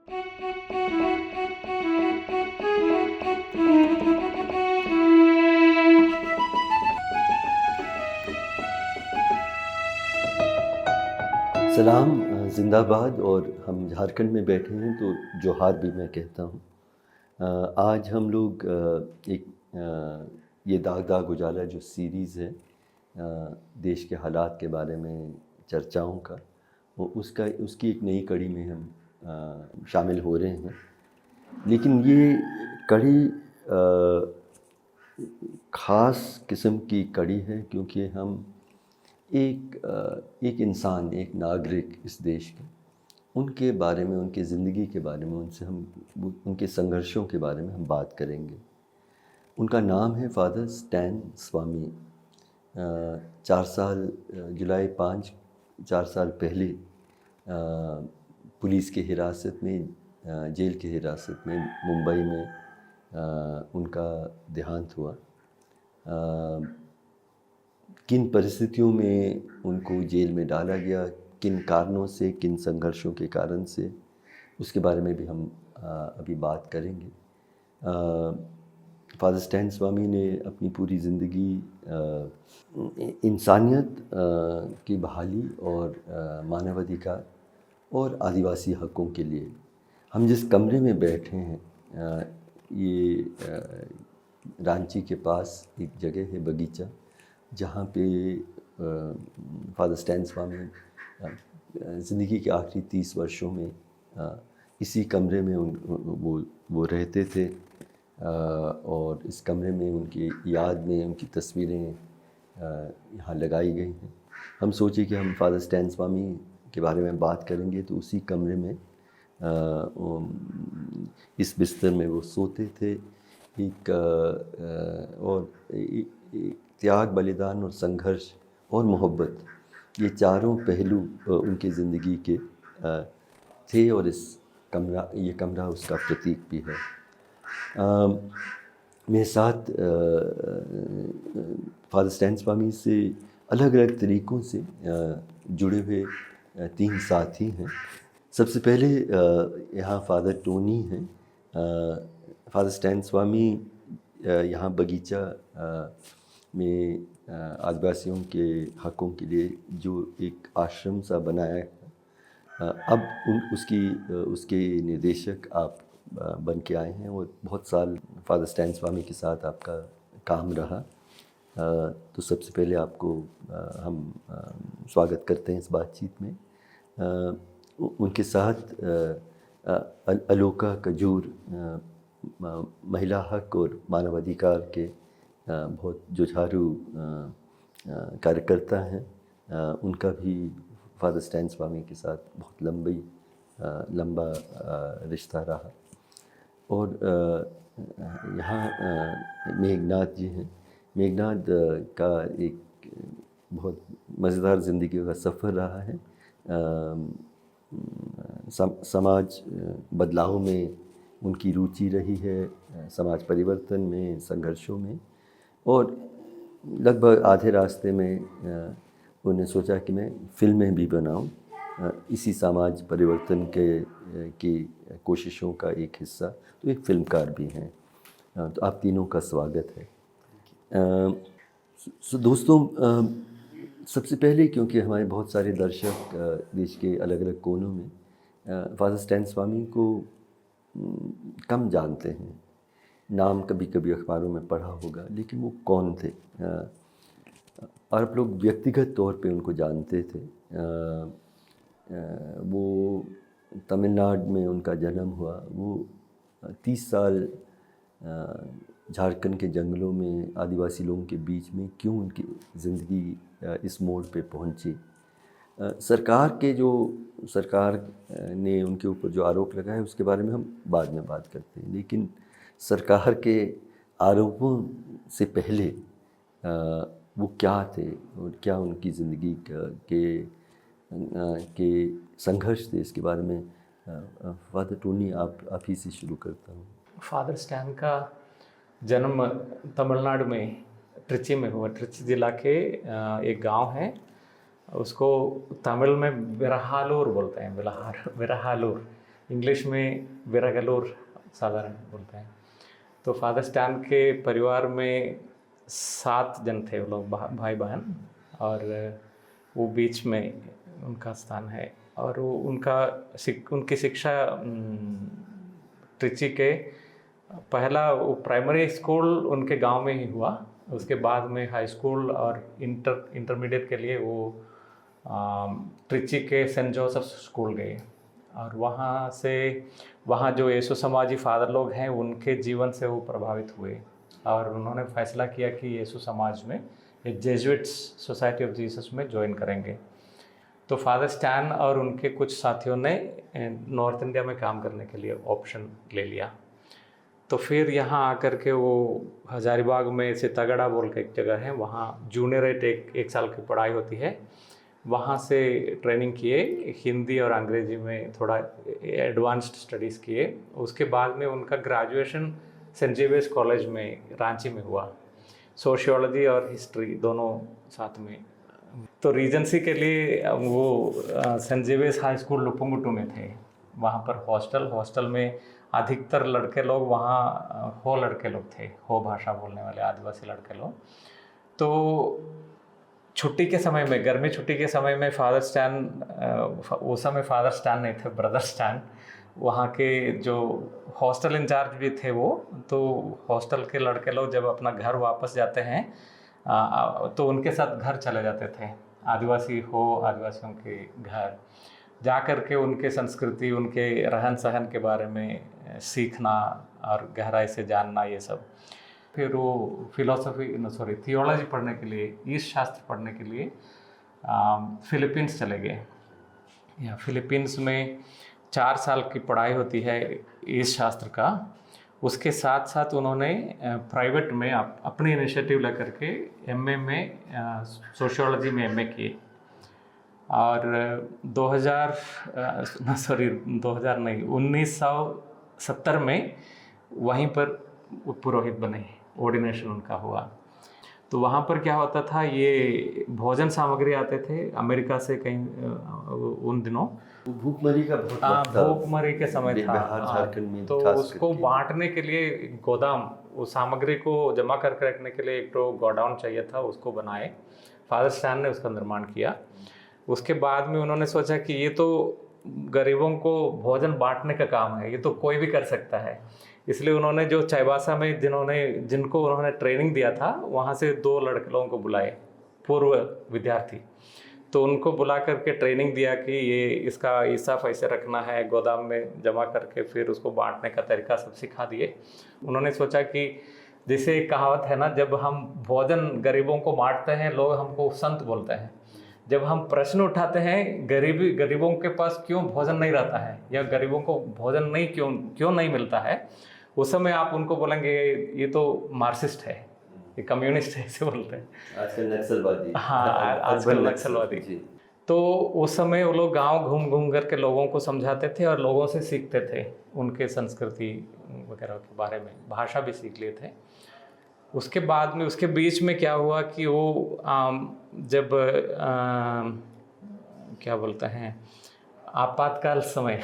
सलाम ज़िंदाबाद। और हम झारखंड में बैठे हैं तो जोहार भी मैं कहता हूँ। आज हम लोग ये दाग दाग उजाला जो सीरीज़ है देश के हालात के बारे में चर्चाओं का, वो उसकी एक नई कड़ी में हम शामिल हो रहे हैं। लेकिन ये कड़ी ख़ास किस्म की कड़ी है क्योंकि हम एक इंसान, एक नागरिक इस देश के, उनके बारे में, उनकी ज़िंदगी के बारे में, उनके संघर्षों के बारे में हम बात करेंगे। उनका नाम है फ़ादर स्टैन स्वामी। 4 साल जुलाई 5 4 साल पहले पुलिस की हिरासत में, जेल की हिरासत में मुंबई में उनका देहांत हुआ। किन परिस्थितियों में उनको जेल में डाला गया, किन कारणों से, किन संघर्षों के कारण से, उसके बारे में भी हम अभी बात करेंगे। फ़ादर स्टैन स्वामी ने अपनी पूरी ज़िंदगी इंसानियत की बहाली और मानवाधिकार और आदिवासी हकों के लिए। हम जिस कमरे में बैठे हैं ये रांची के पास एक जगह है बगीचा, जहाँ पे फ़ादर स्टैन स्वामी ज़िंदगी के आखिरी 30 वर्षों में इसी कमरे में वो रहते थे। और इस कमरे में उनकी याद में उनकी तस्वीरें यहाँ लगाई गई हैं। हम सोचे कि हम फ़ादर स्टैन स्वामी के बारे में बात करेंगे तो उसी कमरे में इस बिस्तर में वो सोते थे। और त्याग, बलिदान और संघर्ष और मोहब्बत, ये चारों पहलू उनकी ज़िंदगी के थे और ये कमरा उसका प्रतीक भी है। मेरे साथ फ़ादर स्टैन स्वामी से अलग अलग तरीक़ों से जुड़े हुए 3 साथी हैं। सबसे पहले यहाँ फ़ादर टोनी हैं। फ़ादर स्टैन स्वामी यहाँ बगीचा में आदिवासियों के हकों के लिए जो एक आश्रम सा बनाया है, अब उसके निदेशक आप बन के आए हैं और बहुत साल फ़ादर स्टैन स्वामी के साथ आपका काम रहा। तो सबसे पहले आपको हम स्वागत करते हैं इस बातचीत में। उनके साथ अलोका कजूर महिला हक और मानवाधिकार के बहुत जुझारू कार्यकर्ता हैं। उनका भी फ़ादर स्टैन स्वामी के साथ बहुत लंबा रिश्ता रहा। और यहाँ मेघनाथ जी हैं। मेघनाथ का एक बहुत मज़ेदार ज़िंदगी का सफ़र रहा है। समाज बदलाव में उनकी रुचि रही है, समाज परिवर्तन में, संघर्षों में। और लगभग आधे रास्ते में उन्होंने सोचा कि मैं फ़िल्में भी बनाऊं, इसी समाज परिवर्तन की कोशिशों का एक हिस्सा। तो एक फ़िल्मकार भी हैं। तो आप तीनों का स्वागत है। दोस्तों, सबसे पहले क्योंकि हमारे बहुत सारे दर्शक देश के अलग अलग कोनों में फ़ादर स्टैन स्वामी को कम जानते हैं। नाम कभी कभी अखबारों में पढ़ा होगा, लेकिन वो कौन थे? और आप लोग व्यक्तिगत तौर पे उनको जानते थे। वो तमिलनाडु में उनका जन्म हुआ। वो 30 साल झारखंड के जंगलों में आदिवासी लोगों के बीच में क्यों उनकी ज़िंदगी इस मोड़ पे पहुंची। सरकार ने उनके ऊपर जो आरोप लगाए उसके बारे में हम बाद में बात करते हैं। लेकिन सरकार के आरोपों से पहले वो क्या थे और क्या उनकी ज़िंदगी के संघर्ष थे, इसके बारे में फ़ादर टोनी आप ही से शुरू करता हूँ। फादर स्टैन का जन्म तमिलनाडु में ट्रिची में हुआ। ट्रिची जिला के एक गांव है, उसको तमिल में विरहालूर बोलते हैं। विरहालूर इंग्लिश में विरागलूर साधारण बोलते हैं। तो फादर स्टैन के परिवार में 7 जन थे वो लोग, भाई बहन, और वो बीच में उनका स्थान है। और वो उनकी शिक्षा ट्रिची के पहला वो प्राइमरी स्कूल उनके गांव में ही हुआ। उसके बाद में हाई स्कूल और इंटरमीडिएट के लिए वो ट्रिची के सेंट जोसेफ स्कूल गए। और वहाँ जो यीशु समाजी फादर लोग हैं उनके जीवन से वो प्रभावित हुए और उन्होंने फैसला किया कि यीशु समाज में एक जेजुइट्स सोसाइटी ऑफ जीसस में ज्वाइन करेंगे। तो फादर स्टैन और उनके कुछ साथियों ने नॉर्थ इंडिया में काम करने के लिए ऑप्शन ले लिया। तो फिर यहाँ आकर के वो हजारीबाग में सितागढ़ा बोल के एक जगह है, वहाँ जूनियर एक साल की पढ़ाई होती है। वहाँ से ट्रेनिंग किए, हिंदी और अंग्रेजी में थोड़ा एडवांस्ड स्टडीज़ किए। उसके बाद में उनका ग्रेजुएशन सेंट जेवियर्स कॉलेज में रांची में हुआ, सोशियोलॉजी और हिस्ट्री दोनों साथ में। तो रीजेंसी के लिए वो saint Xavier's high school Lupungutu में थे। वहाँ पर हॉस्टल में अधिकतर लड़के लोग वहाँ हो लड़के लोग थे, हो भाषा बोलने वाले आदिवासी लड़के लोग। तो छुट्टी के समय में, गर्मी छुट्टी के समय में फादर स्टैन, उस समय फादर स्टैन नहीं थे, ब्रदर स्टैन, वहाँ के जो हॉस्टल इंचार्ज भी थे वो, तो हॉस्टल के लड़के लोग जब अपना घर वापस जाते हैं तो उनके साथ घर चले जाते थे, आदिवासियों के घर जा कर के उनके संस्कृति, उनके रहन सहन के बारे में सीखना और गहराई से जानना, ये सब। फिर वो थियोलॉजी पढ़ने के लिए, ईस्ट शास्त्र पढ़ने के लिए फिलीपींस चले गए। या फिलीपींस में 4 साल की पढ़ाई होती है ईस्ट शास्त्र का। उसके साथ साथ उन्होंने प्राइवेट में अपनी इनिशिएटिव लेकर के एमए में सोशियोलॉजी में एमए किए। और 1970 में वहीं पर पुरोहित बने, ऑर्डिनेशन उनका हुआ। तो वहाँ पर क्या होता था, ये भोजन सामग्री आते थे अमेरिका से कहीं उन दिनों, भूखमरी का बहुत वक्त था, भूखमरी के समय था, बिहार झारखंड में। तो उसको बांटने के लिए गोदाम, उस सामग्री को जमा करके रखने के लिए एक तो गोडाउन चाहिए था, उसको बनाए। फादर स्टैन ने उसका निर्माण किया। उसके बाद में उन्होंने सोचा कि ये तो गरीबों को भोजन बांटने का काम है, ये तो कोई भी कर सकता है। इसलिए उन्होंने जो चाईबासा में जिनको उन्होंने ट्रेनिंग दिया था, वहाँ से 2 लड़के लोगों को बुलाए, पूर्व विद्यार्थी। तो उनको बुला करके ट्रेनिंग दिया कि ये इसका हिसाब ऐसे रखना है, गोदाम में जमा करके फिर उसको बांटने का तरीका सब सिखा दिए। उन्होंने सोचा कि जैसे एक कहावत है ना, जब हम भोजन गरीबों को बांटते हैं लोग हमको संत बोलते हैं। जब हम प्रश्न उठाते हैं गरीबों के पास क्यों भोजन नहीं रहता है या गरीबों को भोजन नहीं क्यों नहीं मिलता है, उस समय आप उनको बोलेंगे ये तो मार्क्सिस्ट है, ये कम्युनिस्ट है, ऐसे बोलते हैं। आजकल नक्सलवादी। हाँ, आजकल नक्सलवादी। तो उस समय वो लोग गांव घूम करके लोगों को समझाते थे और लोगों से सीखते थे, उनके संस्कृति वगैरह के बारे में, भाषा भी सीख लिए थे। उसके बाद में, उसके बीच में क्या हुआ कि वो जब क्या बोलते हैं, आपातकाल समय,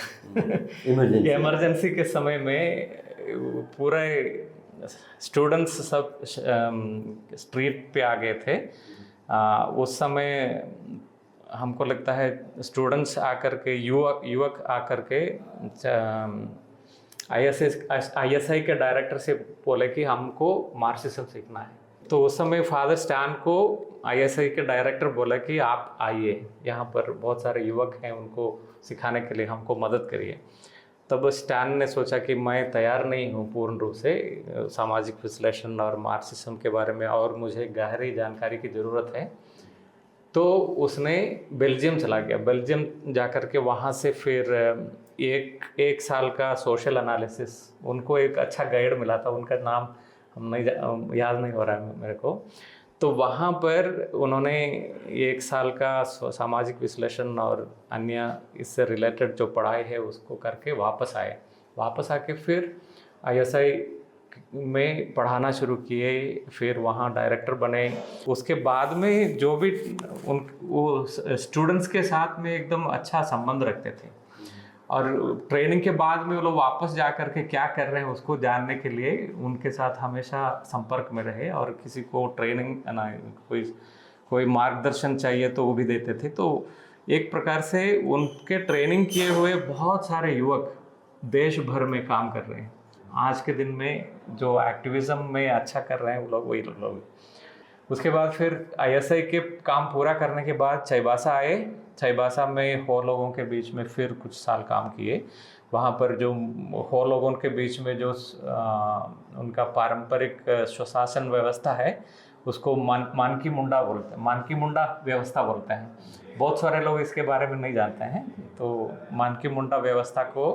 इमरजेंसी के समय में पूरे स्टूडेंट्स सब स्ट्रीट पे आ गए थे। उस समय हमको लगता है स्टूडेंट्स आकर के, युवक आकर के ISI के डायरेक्टर से बोले कि हमको मार्क्सिज्म सीखना है। तो उस समय फादर स्टैन को ISI के डायरेक्टर बोला कि आप आइए, यहाँ पर बहुत सारे युवक हैं, उनको सिखाने के लिए हमको मदद करिए। तब स्टैन ने सोचा कि मैं तैयार नहीं हूँ पूर्ण रूप से सामाजिक विश्लेषण और मार्क्सिज्म के बारे में, और मुझे गहरी जानकारी की ज़रूरत है। तो उसने बेल्जियम चला गया। बेल्जियम जाकर के वहाँ से फिर एक साल का सोशल एनालिसिस, उनको एक अच्छा गाइड मिला था, उनका नाम याद नहीं हो रहा है मेरे को। तो वहाँ पर उन्होंने 1 साल का सामाजिक विश्लेषण और अन्य इससे रिलेटेड जो पढ़ाई है उसको करके वापस आके फिर ISI में पढ़ाना शुरू किए। फिर वहाँ डायरेक्टर बने। उसके बाद में जो भी वो स्टूडेंट्स के साथ में एकदम अच्छा संबंध रखते थे। और ट्रेनिंग के बाद में वो लोग वापस जा कर के क्या कर रहे हैं उसको जानने के लिए उनके साथ हमेशा संपर्क में रहे, और किसी को ट्रेनिंग ना कोई मार्गदर्शन चाहिए तो वो भी देते थे। तो एक प्रकार से उनके ट्रेनिंग किए हुए बहुत सारे युवक देश भर में काम कर रहे हैं। आज के दिन में जो एक्टिविज्म में अच्छा कर रहे हैं वो लोग वही लोग। उसके बाद फिर ISI के काम पूरा करने के बाद चाईबासा आए। चाईबासा में हो लोगों के बीच में फिर कुछ साल काम किए। वहाँ पर जो हो लोगों के बीच में जो उनका पारंपरिक स्वशासन व्यवस्था है उसको मानकी मुंडा बोलते हैं, मानकी मुंडा व्यवस्था बोलते हैं। बहुत सारे लोग इसके बारे में नहीं जानते हैं। तो मानकी मुंडा व्यवस्था को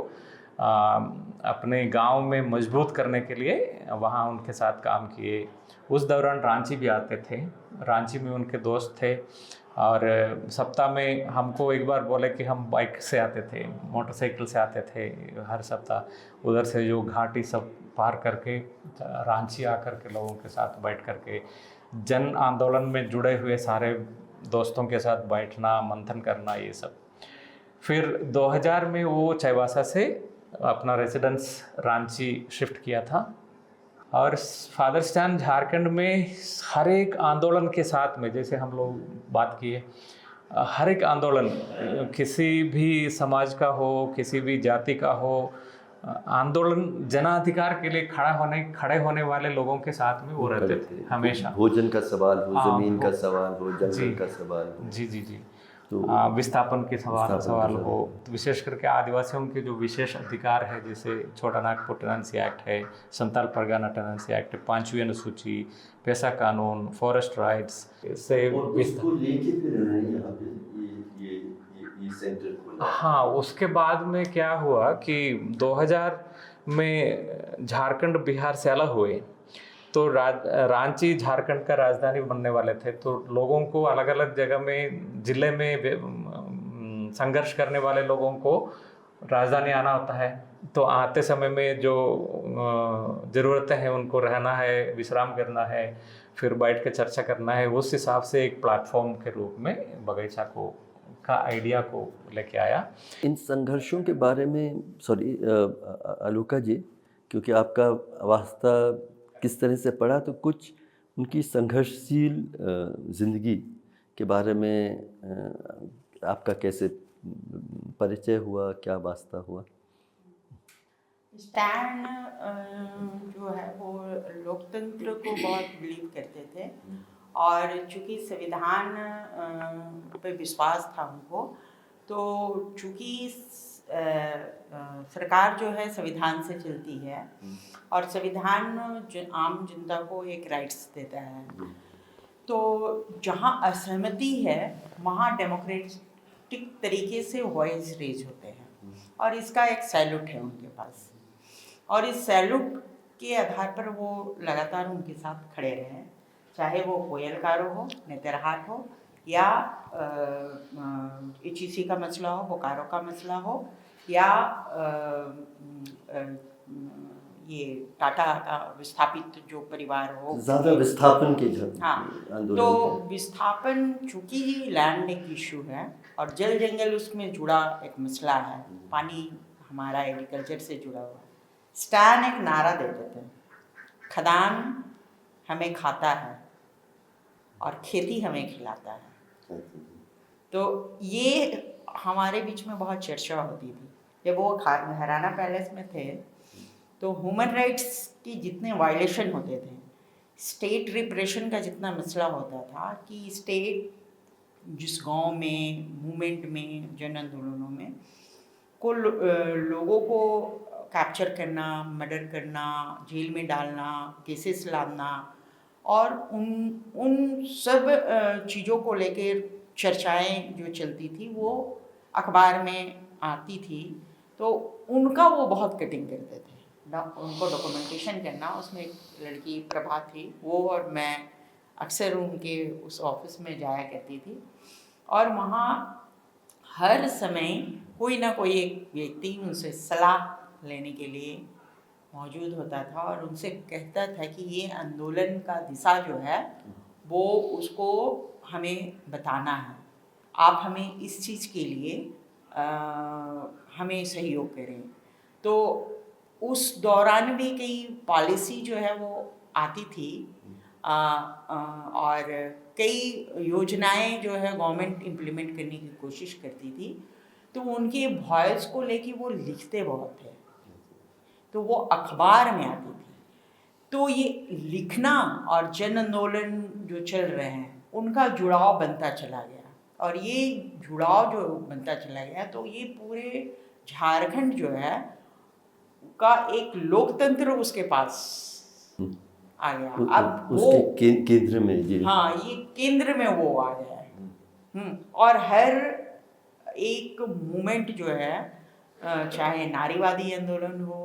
अपने गांव में मजबूत करने के लिए वहाँ उनके साथ काम किए। उस दौरान रांची भी आते थे, रांची में उनके दोस्त थे, और सप्ताह में हमको एक बार बोले कि हम बाइक से आते थे, मोटरसाइकिल से आते थे हर सप्ताह, उधर से जो घाटी सब पार करके रांची आकर के लोगों के साथ बैठ करके जन आंदोलन में जुड़े हुए सारे दोस्तों के साथ बैठना, मंथन करना, ये सब। फिर 2000 में वो चाईबासा से अपना रेजिडेंस रांची शिफ्ट किया था। और फादर स्टैन झारखंड में हर एक आंदोलन के साथ में, जैसे हम लोग बात किए, हर एक आंदोलन किसी भी समाज का हो, किसी भी जाति का हो, आंदोलन जनाधिकार के लिए खड़े होने वाले लोगों के साथ में वो रहते थे हमेशा। भोजन का सवाल हो, जमीन का हो, सवाल हो, जी जंगल का सवाल हो, जी जी जी तो विस्थापन के सवाल विस्थापन हो, तो विशेष करके आदिवासियों के जो विशेष अधिकार है, जैसे छोटा नागपुर टेनेंसी एक्ट है, संताल परगना टेनेंसी एक्ट है, 5वीं अनुसूची, पैसा कानून, फॉरेस्ट राइट्स से उसको लेके फिर उन्होंने यहाँ पे ये सेंटर खोला। हाँ, उसके बाद में क्या हुआ कि 2000 में झारखंड बिहार से अलग हुए, तो रांची झारखंड का राजधानी बनने वाले थे। तो लोगों को अलग अलग जगह में, जिले में संघर्ष करने वाले लोगों को राजधानी आना होता है। तो आते समय में जो ज़रूरतें हैं, उनको रहना है, विश्राम करना है, फिर बैठ के चर्चा करना है, उस हिसाब से एक प्लेटफॉर्म के रूप में बगीचा का आइडिया को लेके आया। इन संघर्षों के बारे में सॉरी अलूका जी, क्योंकि आपका वास्ता किस तरह से पढ़ा, तो कुछ उनकी संघर्षशील ज़िंदगी के बारे में आपका कैसे परिचय हुआ, क्या वास्ता हुआ? स्टैन जो है वो लोकतंत्र को बहुत बिलीव करते थे, और चूँकि संविधान पे विश्वास था उनको, तो चूँकि सरकार जो है संविधान से चलती है, और संविधान आम जनता को एक राइट्स देता है। तो जहाँ असहमति है वहाँ डेमोक्रेटिक तरीके से वॉइस रेज होते हैं, और इसका एक सैल्यूट है उनके पास, और इस सैल्यूट के आधार पर वो लगातार उनके साथ खड़े रहे, चाहे वो कोयलकारो हो, नेतरहाट हो, या HEC का मसला हो, बोकारो का मसला हो, या ये टाटा का विस्थापित जो परिवार हो, ज़्यादा विस्थापन के हाँ, तो विस्थापन चूँकि लैंड एक इशू है, और जल जंगल उसमें जुड़ा एक मसला है, पानी हमारा एग्रीकल्चर से जुड़ा हुआ है। स्टैन एक नारा देते थे, खदान हमें खाता है और खेती हमें खिलाता है। तो ये हमारे बीच में बहुत चर्चा होती थी। जब वो हराना पैलेस में थे तो ह्यूमन राइट्स की जितने वायलेशन होते थे, स्टेट रिप्रेशन का जितना मसला होता था, कि स्टेट जिस गांव में, मूवमेंट में, जन आंदोलनों में को लोगों को कैप्चर करना, मर्डर करना, जेल में डालना, केसेस लाना, और उन सब चीज़ों को लेकर चर्चाएं जो चलती थी वो अखबार में आती थी। तो उनका वो बहुत कटिंग करते थे, उनको डॉक्यूमेंटेशन करना। उसमें एक लड़की प्रभा थी, वो और मैं अक्सर उनके उस ऑफिस में जाया करती थी, और वहाँ हर समय कोई ना कोई एक व्यक्ति उनसे सलाह लेने के लिए मौजूद होता था, और उनसे कहता था कि ये आंदोलन का दिशा जो है वो उसको हमें बताना है, आप हमें इस चीज़ के लिए हमें सहयोग करें। तो उस दौरान भी कई पॉलिसी जो है वो आती थी और कई योजनाएं जो है गवर्नमेंट इम्प्लीमेंट करने की कोशिश करती थी। तो उनके वॉइस को लेके वो लिखते बहुत थे, तो वो अखबार में आती थी। तो ये लिखना और जन आंदोलन जो चल रहे हैं उनका जुड़ाव बनता चला गया, और ये जुड़ाव जो बनता चला गया तो ये पूरे झारखंड जो है का एक लोकतंत्र उसके पास आ गया। अब वो उसके केंद्र में जी, हाँ, ये केंद्र में वो आ गया है। और हर एक मूवमेंट जो है, चाहे नारीवादी आंदोलन हो,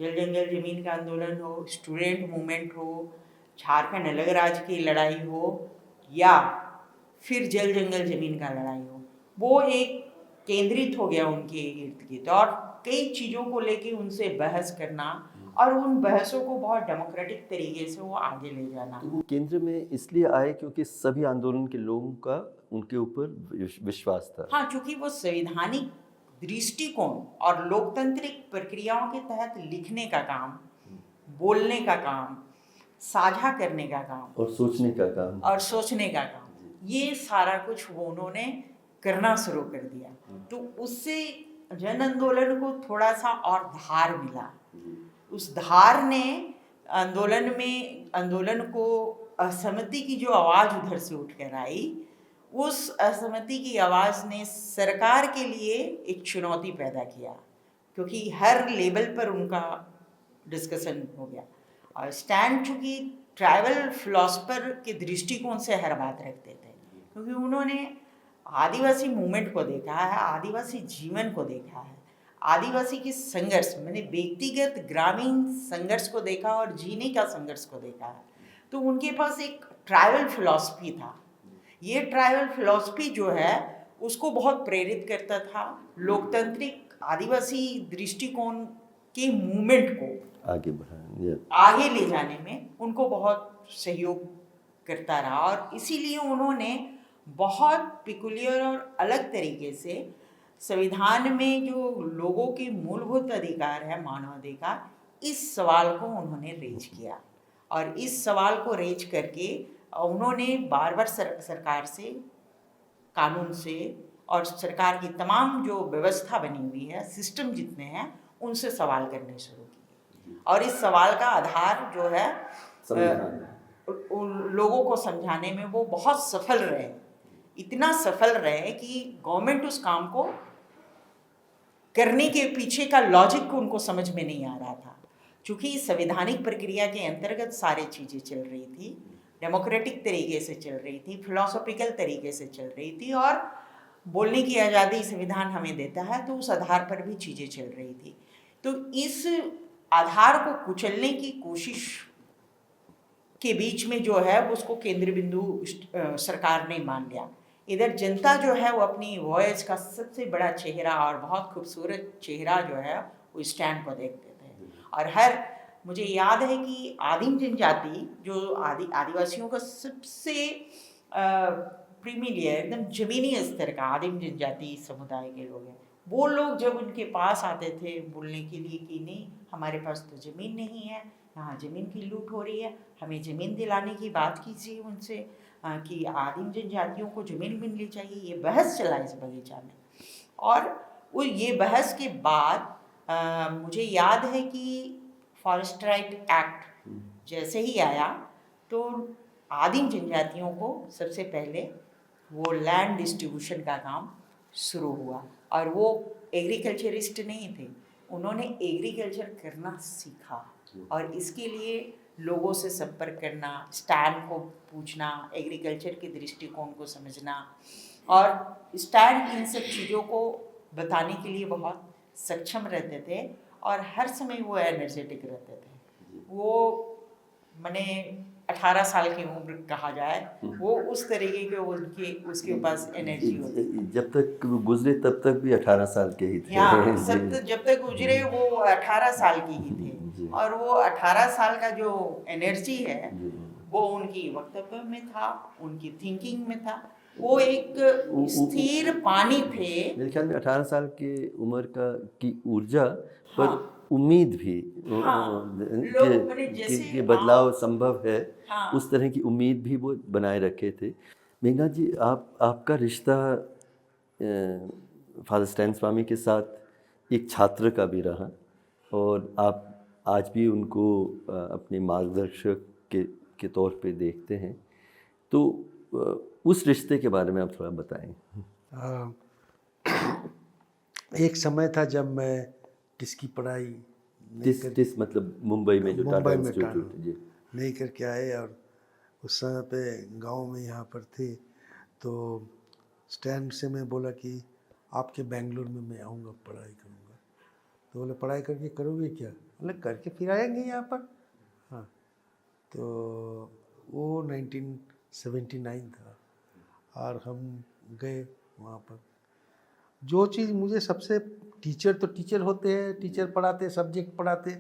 जल जंगल जमीन का आंदोलन हो, स्टूडेंट मूवमेंट हो, झारखंड अलग राज्य की लड़ाई हो, या फिर जल जंगल जमीन का लड़ाई हो, वो एक केंद्रित हो गया उनके इर्द गिर्द, और कई चीज़ों को लेके उनसे बहस करना और उन बहसों को बहुत डेमोक्रेटिक तरीके से वो आगे ले जाना। तो वो केंद्र में इसलिए आए क्योंकि सभी आंदोलन के लोगों का उनके ऊपर विश्वास था। हाँ, क्योंकि वो संवैधानिक दृष्टिकोण और लोकतांत्रिक प्रक्रियाओं के तहत लिखने का काम, बोलने का काम, साझा करने का काम और सोचने का काम, ये सारा कुछ वो उन्होंने करना शुरू कर दिया। तो उससे जन आंदोलन को थोड़ा सा और धार मिला। उस धार ने आंदोलन को असहमति की जो आवाज़ उधर से उठ कर आई, उस असहमति की आवाज़ ने सरकार के लिए एक चुनौती पैदा किया, क्योंकि हर लेवल पर उनका डिस्कशन हो गया। और स्टैंड चूँकि ट्राइबल फिलोसफर के दृष्टिकोण से हर बात रखते थे, क्योंकि उन्होंने आदिवासी मूवमेंट को देखा है, आदिवासी जीवन को देखा है, आदिवासी की संघर्ष मैंने व्यक्तिगत ग्रामीण संघर्ष को देखा और जीने का संघर्ष को देखा है। तो उनके पास एक ट्राइबल फिलॉसफी था। ये ट्राइबल फिलॉसफी जो है उसको बहुत प्रेरित करता था लोकतांत्रिक आदिवासी दृष्टिकोण के मूवमेंट को आगे ले जाने में उनको बहुत सहयोग करता रहा। और इसीलिए उन्होंने बहुत पिकुलियर और अलग तरीके से संविधान में जो लोगों के मूलभूत अधिकार है, मानवाधिकार, इस सवाल को उन्होंने रेज किया। और इस सवाल को रेज करके उन्होंने बार बार सरकार से, कानून से और सरकार की तमाम जो व्यवस्था बनी हुई है, सिस्टम जितने हैं, उनसे सवाल करने शुरू किए। और इस सवाल का आधार जो है उन लोगों को समझाने में वो बहुत सफल रहे। इतना सफल रहे कि गवर्नमेंट उस काम को करने के पीछे का लॉजिक उनको समझ में नहीं आ रहा था। चूँकि संवैधानिक प्रक्रिया के अंतर्गत सारी चीज़ें चल रही थी, डेमोक्रेटिक तरीके से चल रही थी, फिलोसॉफिकल तरीके से चल रही थी, और बोलने की आज़ादी संविधान हमें देता है, तो उस आधार पर भी चीज़ें चल रही थी। तो इस आधार को कुचलने की कोशिश के बीच में जो है उसको केंद्र बिंदु सरकार ने मान लिया। इधर जनता जो है वो अपनी वॉइस का सबसे बड़ा चेहरा और बहुत खूबसूरत चेहरा जो है वो स्टैंड को देखते थे। और मुझे याद है कि आदिम जनजाति जो आदिवासियों का सबसे प्रीमियर एकदम ज़मीनी स्तर का आदिम जनजाति समुदाय के लोग हैं, वो लोग जब उनके पास आते थे बोलने के लिए कि नहीं, हमारे पास तो ज़मीन नहीं है, यहाँ ज़मीन की लूट हो रही है, हमें ज़मीन दिलाने की बात कीजिए उनसे कि आदिम जनजातियों को ज़मीन मिलनी चाहिए। ये बहस चला इस बगीचा में। और वो ये बहस के बाद मुझे याद है कि फॉरेस्ट राइट एक्ट जैसे ही आया तो आदिम जनजातियों को सबसे पहले वो लैंड डिस्ट्रीब्यूशन का काम शुरू हुआ। और वो एग्रीकल्चरिस्ट नहीं थे, उन्होंने एग्रीकल्चर करना सीखा, और इसके लिए लोगों से संपर्क करना, स्टैंड को पूछना, एग्रीकल्चर के दृष्टिकोण को समझना, और स्टैंड इन सब चीज़ों को बताने के लिए बहुत सक्षम रहते थे, और हर समय वो एनर्जेटिक रहते थे। वो मैंने 18 साल की उम्र कहा जाए, वो उस तरीके के उसके पास एनर्जी होती थी। जब तक गुजरे तब तक भी 18 साल के ही थे। जब तक गुजरे वो 18 साल की ही थे। और वो 18 साल का जो एनर्जी है वो उनकी वक्तव्य में था, उनकी थिंकिंग में था, वो एक स्थिर पानी पे। मेरे ख्याल में 18 साल के उम्र की ऊर्जा पर हाँ। उम्मीद भी हाँ, लोग मैंने कि जैसे ये बदलाव आप। संभव है, हाँ। उस तरह की उम्मीद भी वो बनाए रखे थे। मेघनाथ जी, आपका रिश्ता फादर स्टैन स्वामी के साथ एक छात्र का भी रहा और आप आज भी उनको अपने मार्गदर्शक के तौर पे देखते हैं, तो उस रिश्ते के बारे में आप थोड़ा बताएं। एक समय था जब मैं किसकी पढ़ाई टिस मतलब मुंबई में जो टाटा मुंबई में इंस्टीट्यूट जी। नहीं करके आए, और उस समय पे गांव में यहाँ पर थे, तो स्टैंड से मैं बोला कि आपके बेंगलोर में मैं आऊँगा, पढ़ाई करूँगा। तो बोले पढ़ाई करके करोगे क्या? बोले करके फिर आएंगे यहाँ पर। हाँ, तो वो 1979 था और हम गए वहाँ पर। जो चीज़ मुझे सबसे, टीचर तो टीचर होते हैं, टीचर पढ़ाते, सब्जेक्ट पढ़ाते,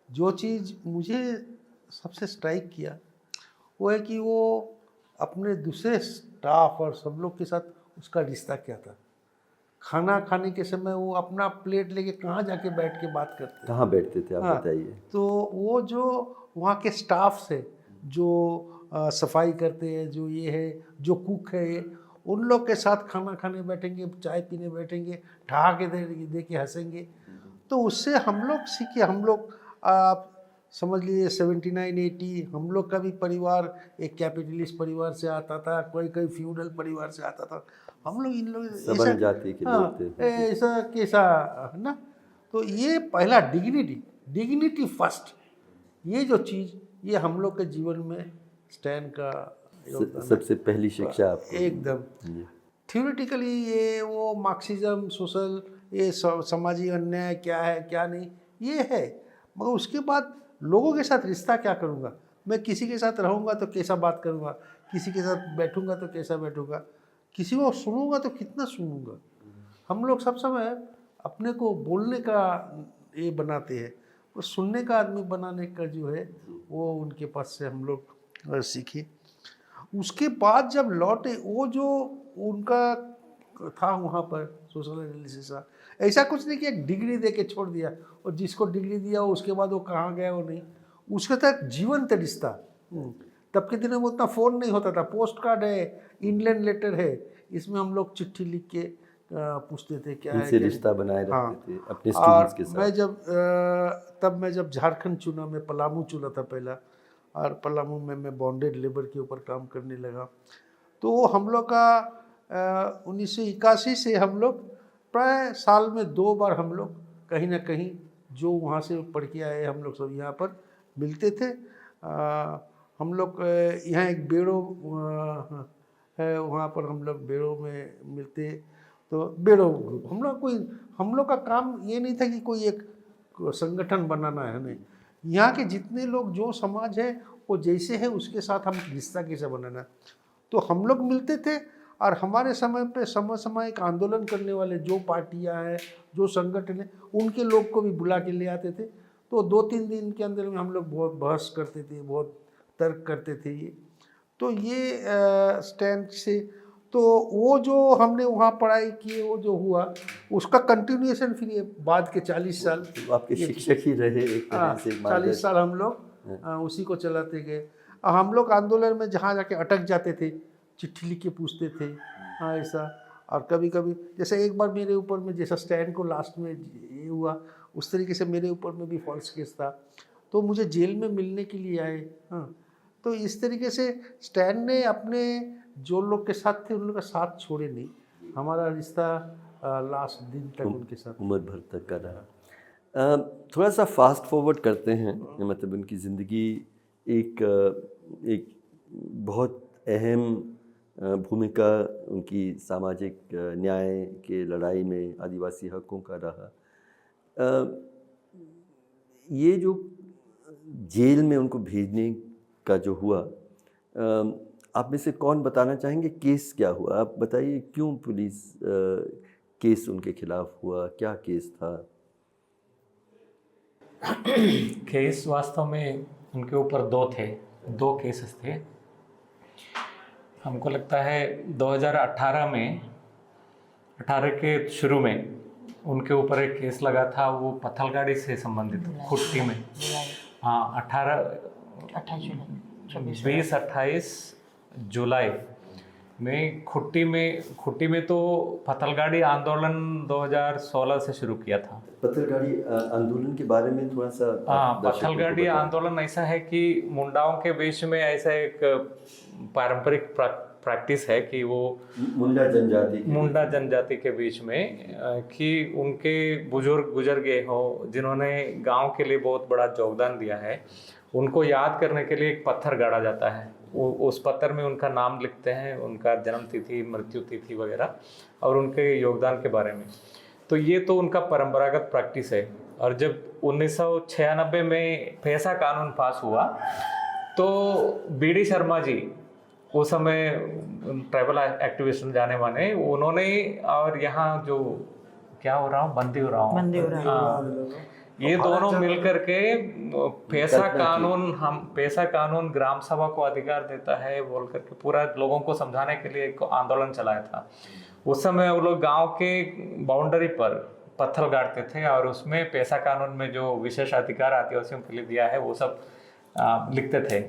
जो चीज़ मुझे सबसे स्ट्राइक किया वो है कि वो अपने दूसरे स्टाफ और सब लोग के साथ उसका रिश्ता क्या था। खाना खाने के समय वो अपना प्लेट लेके कहाँ जाके बैठ के बात करते, कहाँ बैठते थे आप? हाँ, बताइए। तो वो जो वहाँ के स्टाफ से जो सफाई करते हैं, जो ये है, जो कुक है, ये उन लोग के साथ खाना खाने बैठेंगे, चाय पीने बैठेंगे, ठहाके दे के हंसेंगे। तो उससे हम लोग सीखे। हम लोग आप समझ लीजिए 79-80, हम लोग का भी परिवार एक कैपिटलिस्ट परिवार से आता था, कोई कोई फ्यूडल परिवार से आता था। हम लोग इन लोग सवर्ण जाति के लोग थे। ऐसा कैसा है ना। तो ये पहला डिग्निटी फर्स्ट, ये जो चीज़, ये हम लोग के जीवन में स्टैन का योगदान है। सबसे पहली शिक्षा आपको। एकदम जी। थ्योरेटिकली ये वो मार्क्सिज्म, सोशल, ये सामाजिक अन्याय क्या है क्या नहीं, ये है, मगर उसके बाद लोगों के साथ रिश्ता क्या करूँगा, मैं किसी के साथ रहूँगा तो कैसा बात करूँगा, किसी के साथ बैठूँगा तो कैसा बैठूँगा, किसी को सुनूँगा तो कितना सुनूँगा। हम लोग सब समय अपने को बोलने का ये बनाते हैं, तो सुनने का आदमी बनाने का जो है वो उनके पास से हम लोग सीखे। उसके बाद जब लौटे, वो जो उनका था वहाँ पर सोशल एनालिसिस का, ऐसा कुछ नहीं कि एक डिग्री दे के छोड़ दिया और जिसको डिग्री दिया उसके बाद वो कहाँ गया वो नहीं, उसके तक जीवंत रिश्ता। तब के दिनों में उतना फ़ोन नहीं होता था, पोस्ट कार्ड है, इंग्लैंड लेटर है, इसमें हम लोग चिट्ठी लिख के पूछते थे क्या है, उनसे क्या रिश्ता बनाए रखते हाँ। थे अपने स्टूडेंट्स के मैं साथ। मैं जब झारखंड चुना, मैं पलामू चुना था पहला, और पलामू में मैं बॉन्डेड लेबर के ऊपर काम करने लगा। तो हम लोग का 1981 से हम लोग प्राय साल में 2 बार हम लोग कहीं ना कहीं जो वहाँ से पढ़ के आए हम लोग सब यहाँ पर मिलते थे। हम लोग यहाँ एक बेड़ो है, वहाँ पर हम लोग बेड़ो में मिलते। तो बेड़ो ग्रुप हम लोग का काम ये नहीं था कि कोई एक संगठन बनाना है, नहीं, यहाँ के जितने लोग, जो समाज है वो जैसे है उसके साथ हम रिश्ता कैसे बनाना। तो हम लोग मिलते थे और हमारे समय पे समसामयिक आंदोलन करने वाले जो पार्टियां हैं, जो संगठन है, उनके लोग को भी बुला के ले आते थे। तो 2-3 दिन के अंदर में हम लोग बहुत बहस करते थे, बहुत तर्क करते थे। ये स्टैंड से तो वो जो हमने वहाँ पढ़ाई की, वो जो हुआ उसका कंटिन्यूएशन फिर ये बाद के 40 साल तो आपके शिक्षक ही रहे एक तरह से। 40 साल हम लोग उसी को चलाते गए। हम लोग आंदोलन में जहाँ जाके अटक जाते थे, चिट्ठी लिख के पूछते थे, हाँ ऐसा। और कभी कभी जैसे एक बार मेरे ऊपर में, जैसा स्टैंड को लास्ट में ये हुआ, उस तरीके से मेरे ऊपर में भी फॉल्स केस था, तो मुझे जेल में मिलने के लिए आए। हाँ, तो इस तरीके से स्टैंड ने अपने जो लोग के साथ थे उन लोग का साथ छोड़े नहीं। हमारा रिश्ता लास्ट दिन तक उनके साथ उम्र भर तक का रहा। थोड़ा सा फास्ट फॉरवर्ड करते हैं, मतलब उनकी ज़िंदगी एक बहुत अहम भूमिका उनकी सामाजिक न्याय के लड़ाई में, आदिवासी हकों का रहा। ये जो जेल में उनको भेजने का जो हुआ, आप में से कौन बताना चाहेंगे केस क्या हुआ? आप बताइए, क्यों पुलिस केस उनके खिलाफ हुआ, क्या केस था? केस वास्तव में उनके ऊपर 2 केसेस थे। हमको लगता है 2018 में, 18 के शुरू में उनके ऊपर एक केस लगा था, वो पत्थलगाड़ी से संबंधित खुट्टी में। हाँ, 20-28 जुलाई में खुट्टी में तो पत्थलगाड़ी आंदोलन 2016 से शुरू किया था। पत्थलगाड़ी आंदोलन के बारे में थोड़ा सा हाँ, पत्थलगाड़ी आंदोलन ऐसा है कि मुंडाओं के बीच में ऐसा एक पारंपरिक प्रैक्टिस है कि वो मुंडा जनजाति के बीच में कि उनके बुजुर्ग गुजर गए हो जिन्होंने गांव के लिए बहुत बड़ा योगदान दिया है, उनको याद करने के लिए एक पत्थर गाड़ा जाता है। उस पत्थर में उनका नाम लिखते हैं, उनका जन्म तिथि, मृत्यु तिथि वगैरह और उनके योगदान के बारे में। तो ये तो उनका परंपरागत प्रैक्टिस है। और जब 1996 में पैसा कानून पास हुआ तो BD शर्मा जी, उस समय ट्राइबल एक्टिविस्ट जाने माने, उन्होंने और यहाँ जो क्या हो रहा हूँ बंदी हो रहा हूँ, ये दोनों मिलकर के पैसा कानून ग्राम सभा को अधिकार देता है बोल करके पूरा लोगों को समझाने के लिए एक आंदोलन चलाया था। उस समय वो लोग गांव के बाउंड्री पर पत्थर गाड़ते थे और उसमें पैसा कानून में जो विशेष अधिकार आदिवासियों के लिए दिया है वो सब लिखते थे।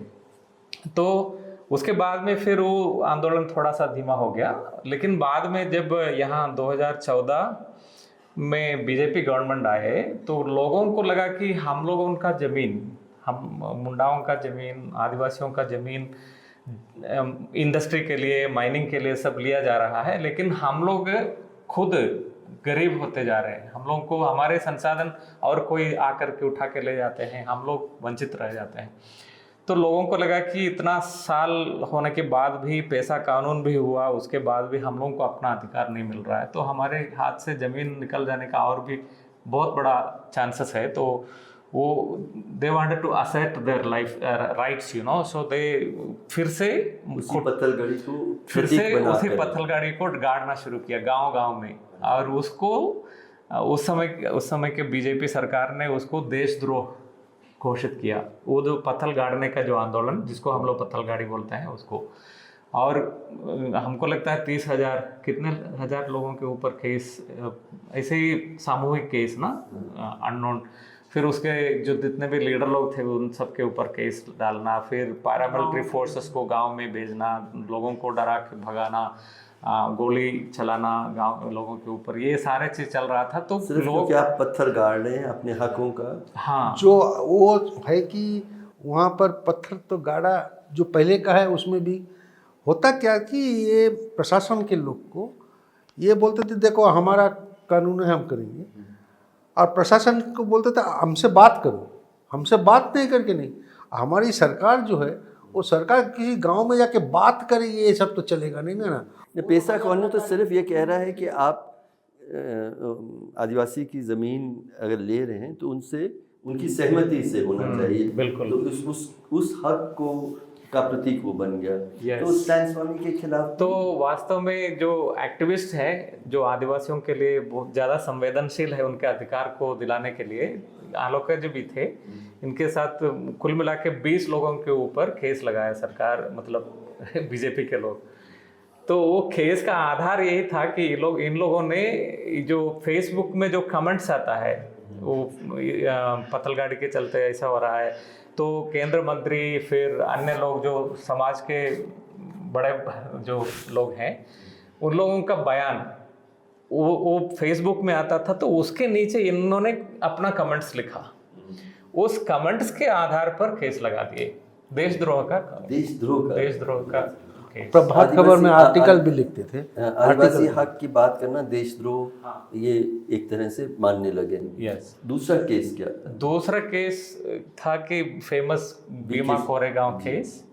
तो उसके बाद में फिर वो आंदोलन थोड़ा सा धीमा हो गया, लेकिन बाद में जब यहाँ 2014 में बीजेपी गवर्नमेंट आए तो लोगों को लगा कि हम लोग उनका ज़मीन, हम मुंडाओं का ज़मीन, आदिवासियों का ज़मीन इंडस्ट्री के लिए, माइनिंग के लिए सब लिया जा रहा है, लेकिन हम लोग खुद गरीब होते जा रहे हैं, हम लोगों को हमारे संसाधन और कोई आकर के उठा के ले जाते हैं, हम लोग वंचित रह जाते हैं। तो लोगों को लगा कि इतना साल होने के बाद भी पैसा कानून भी हुआ, उसके बाद भी हम लोगों को अपना अधिकार नहीं मिल रहा है, तो हमारे हाथ से ज़मीन निकल जाने का और भी बहुत बड़ा चांसेस है। तो वो they wanted to assert their life rights, you know, so they फिर से उसी पत्थलगाड़ी को गाड़ना शुरू किया गांव-गांव में। और उसको उस समय के बीजेपी सरकार ने उसको देशद्रोह घोषित किया। वो जो पत्थल गाड़ने का जो आंदोलन, जिसको हम लोग पत्थलगाड़ी बोलते हैं, उसको। और हमको लगता है 30,000 कितने हज़ार लोगों के ऊपर केस, ऐसे ही सामूहिक केस ना, अननोन। फिर उसके जो जितने भी लीडर लोग थे उन सब के ऊपर केस डालना, फिर पैरामिलिट्री फोर्सेस को गांव में भेजना, लोगों को डरा के भगाना, गोली चलाना गांव लोगों के ऊपर, ये सारे चीज चल रहा था। तो लोग क्या पत्थर गाड़ रहे हैं अपने हकों का। हाँ, जो वो है कि वहाँ पर पत्थर तो गाड़ा जो पहले का है, उसमें भी होता क्या कि ये प्रशासन के लोग को ये बोलते थे देखो हमारा कानून है, हम करेंगे, और प्रशासन को बोलते थे हमसे बात करो, हमसे बात नहीं करके नहीं। हमारी सरकार जो है वो सरकार किसी गांव में जाके बात करे, ये सब तो चलेगा नहीं ना। पैसा कानून तो सिर्फ ये कह रहा है कि आप आदिवासी की ज़मीन अगर ले रहे हैं तो उनसे उनकी सहमति से होना चाहिए। बिल्कुल। तो उस हक को का प्रतीक वो बन गया। yes. तो स्टैन स्वामी के खिलाफ तो वास्तव में जो एक्टिविस्ट है, जो आदिवासियों के लिए बहुत ज़्यादा संवेदनशील है, उनके अधिकार को दिलाने के लिए आलोक जी भी थे। इनके साथ कुल मिला के 20 लोगों के ऊपर केस लगाया सरकार, मतलब बीजेपी के लोग। तो वो केस का आधार यही था कि इन लोगों ने जो फेसबुक में जो कमेंट्स आता है, वो पत्थलगाड़ी के चलते ऐसा हो रहा है, तो केंद्र मंत्री फिर अन्य लोग जो समाज के बड़े जो लोग हैं, उन लोगों का बयान वो फेसबुक में आता था। तो उसके नीचे इन्होंने अपना कमेंट्स लिखा, उस कमेंट्स के आधार पर केस लगा दिए, देशद्रोह का प्रभात खबर में आर्टिकल भी लिखते थे। आदिवासी हक की बात करना देशद्रोह, ये एक तरह से मानने लगे। यस। दूसरा केस क्या? दूसरा केस था कि फेमस भीमा कोरेगांव केस।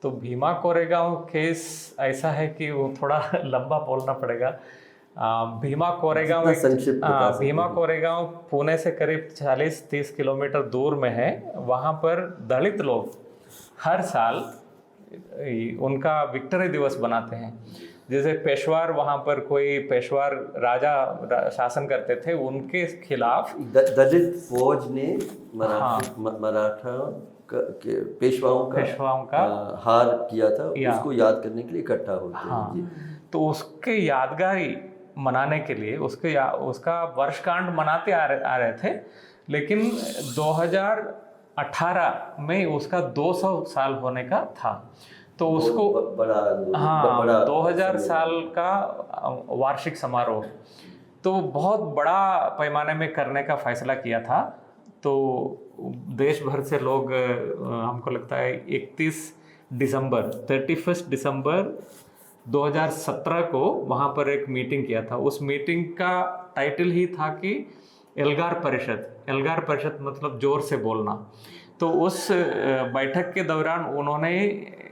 तो भीमा कोरेगांव केस ऐसा है कि वो थोड़ा लंबा बोलना पड़ेगा। भीमा कोरेगांव पुणे से करीब 40-30 किलोमीटर दूर में है। वहाँ पर दलित लोग हर साल उनका विक्ट्री दिवस बनाते हैं। जैसे पेशवार, वहाँ पर कोई पेशवार राजा शासन करते थे, उनके खिलाफ दलित फौज ने मराठा पेशवाओं का हार किया था, उसको याद करने के लिए इकट्ठा होते हैं जी। तो उसके यादगारी मनाने के लिए उसका वर्षगांठ मनाते आ रहे थे, लेकिन 2018 में उसका 200 साल होने का था, तो उसको बड़ा 2000 साल का वार्षिक समारोह, तो बहुत बड़ा पैमाने में करने का फैसला किया था। तो देश भर से लोग, हमको लगता है 31 दिसंबर 2017 को वहाँ पर एक मीटिंग किया था। उस मीटिंग का टाइटल ही था कि एल्गार परिषद मतलब जोर से बोलना। तो उस बैठक के दौरान उन्होंने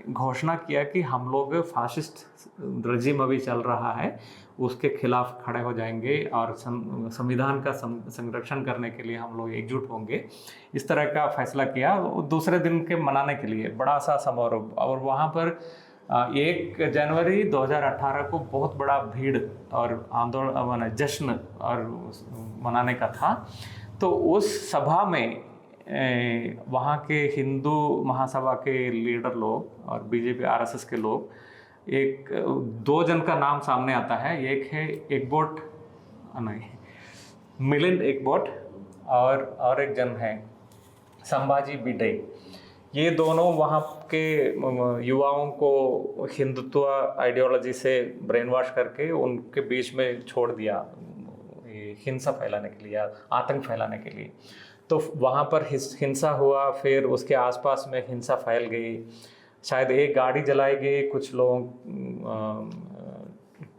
घोषणा किया कि हम लोग फाशिस्ट रजीम अभी चल रहा है उसके खिलाफ खड़े हो जाएंगे और संविधान का संरक्षण करने के लिए हम लोग एकजुट होंगे। इस तरह का फैसला किया दूसरे दिन के मनाने के लिए बड़ा सा समारोह। और वहाँ पर 1 जनवरी 2018 को बहुत बड़ा भीड़ और आंदोलन जश्न और मनाने का था। तो उस सभा में वहाँ के हिंदू महासभा के लीडर लोग और बीजेपी आरएसएस के लोग, 2 जन का नाम सामने आता है। एक है मिलिंद एकबोट और एक जन है संभाजी भिडे। ये दोनों वहाँ के युवाओं को हिंदुत्व आइडियोलॉजी से ब्रेन वॉश करके उनके बीच में छोड़ दिया हिंसा फैलाने के लिए, आतंक फैलाने के लिए। तो वहाँ पर हिंसा हुआ, फिर उसके आसपास में हिंसा फैल गई, शायद एक गाड़ी जलाई गई, कुछ लोगों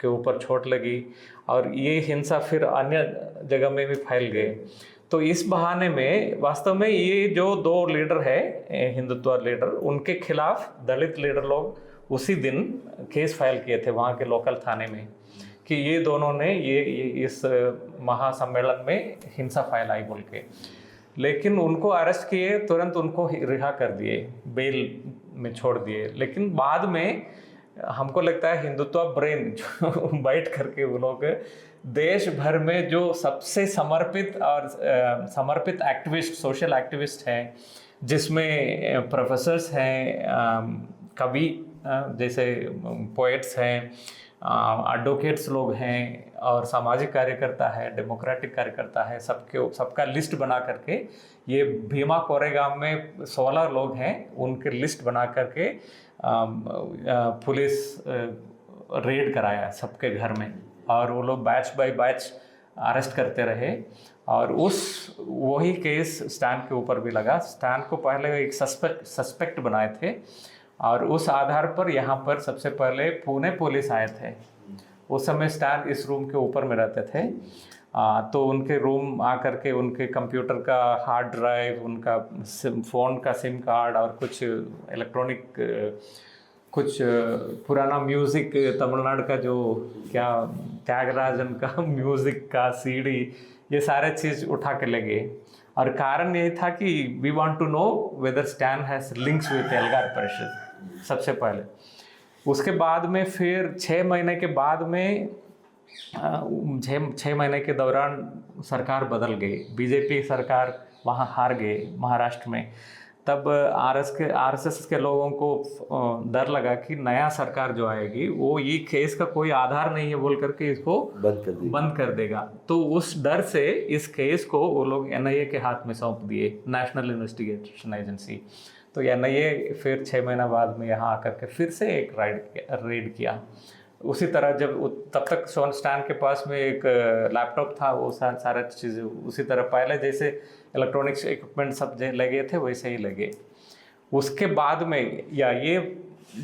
के ऊपर चोट लगी और ये हिंसा फिर अन्य जगह में भी फैल गए। तो इस बहाने में वास्तव में ये जो 2 लीडर है हिंदुत्व लीडर, उनके खिलाफ दलित लीडर लोग उसी दिन केस फाइल किए थे वहाँ के लोकल थाने में कि ये दोनों ने ये इस महासम्मेलन में हिंसा फैलाई बोल के। लेकिन उनको अरेस्ट किए, तुरंत उनको रिहा कर दिए, बेल में छोड़ दिए। लेकिन बाद में हमको लगता है हिंदुत्व ब्रेन जो बैठ करके वो लोग देश भर में जो सबसे समर्पित एक्टिविस्ट, सोशल एक्टिविस्ट हैं, जिसमें प्रोफेसर्स हैं, कवि जैसे पोएट्स हैं, एडवोकेट्स लोग हैं और सामाजिक कार्यकर्ता है, डेमोक्रेटिक कार्यकर्ता है, सबका लिस्ट बना करके ये भीमा कोरेगांव में 16 लोग हैं, उनके लिस्ट बना करके पुलिस रेड कराया सबके घर में और वो लोग बैच बाय बैच अरेस्ट करते रहे। और वही केस स्टैन के ऊपर भी लगा। स्टैन को पहले एक सस्पेक्ट बनाए थे और उस आधार पर यहाँ पर सबसे पहले पुणे पुलिस आए थे। उस समय स्टैन इस रूम के ऊपर में रहते थे। तो उनके रूम आकर के उनके कंप्यूटर का हार्ड ड्राइव, उनका फ़ोन का सिम कार्ड और कुछ इलेक्ट्रॉनिक कुछ पुराना म्यूज़िक, तमिलनाडु का जो क्या त्यागराजन का म्यूज़िक का सीडी, ये सारे चीज़ उठा के ले गए। और कारण यही था कि we want to know whether Stan has links with Elgar Parishad सबसे पहले। उसके बाद में फिर 6 महीने के बाद में 6 महीने के दौरान सरकार बदल गई, बीजेपी सरकार वहाँ हार गई महाराष्ट्र में। तब आरएसएस के लोगों को डर लगा कि नया सरकार जो आएगी वो ये केस का कोई आधार नहीं है बोल करके इसको बंद कर देगा। तो उस डर से इस केस को वो लोग एनआईए के हाथ में सौंप दिए, नेशनल इन्वेस्टिगेशन एजेंसी। तो एनआईए फिर 6 महीना बाद में यहाँ आकर के फिर से एक रेड किया। उसी तरह जब तब तक स्टैन के पास में एक लैपटॉप था, वो सारा चीज़ उसी तरह पहले जैसे इलेक्ट्रॉनिक्स इक्विपमेंट सब लगे थे वैसे ही लगे। उसके बाद में ये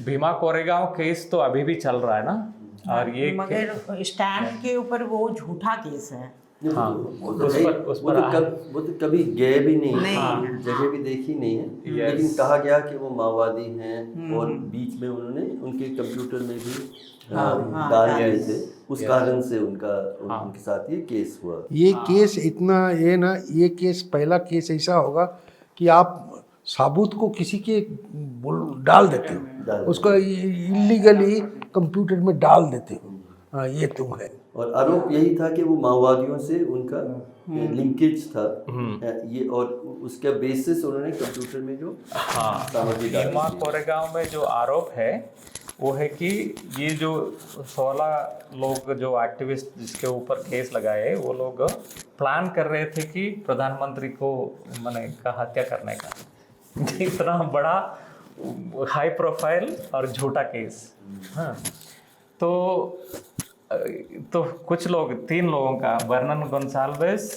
भीमा कोरेगांव केस तो अभी भी चल रहा है ना, और ये मगर स्टैन के ऊपर वो झूठा केस है। हाँ, वो तो कभी गए भी नहीं, जगह भी देखी नहीं है। लेकिन कहा गया कि वो माओवादी हैं और बीच में उन्होंने उनके कंप्यूटर में भी डाल दिए थे, उस कारण से उनके साथ ये केस हुआ। ये केस इतना ये केस पहला केस ऐसा होगा कि आप साबुत को किसी के डाल देते हो, उसको इलीगली कंप्यूटर में डाल देते हो, हाँ ये तुम है। और आरोप यही था कि वो माओवादियों से उनका लिंकेज था ये, और उसका बेसिस उन्होंने कंप्यूटर में जो हाँ, सामग्री डाली भीमा थी। कोरेगांव में जो आरोप है वो है कि ये जो 16 लोग जो एक्टिविस्ट जिसके ऊपर केस लगाए, वो लोग प्लान कर रहे थे कि प्रधानमंत्री को मैंने का हत्या करने का। इतना बड़ा हाई प्रोफाइल और झूठा केस। हाँ, तो कुछ लोग, 3 लोगों का, वर्नन गोंसाल्वेस,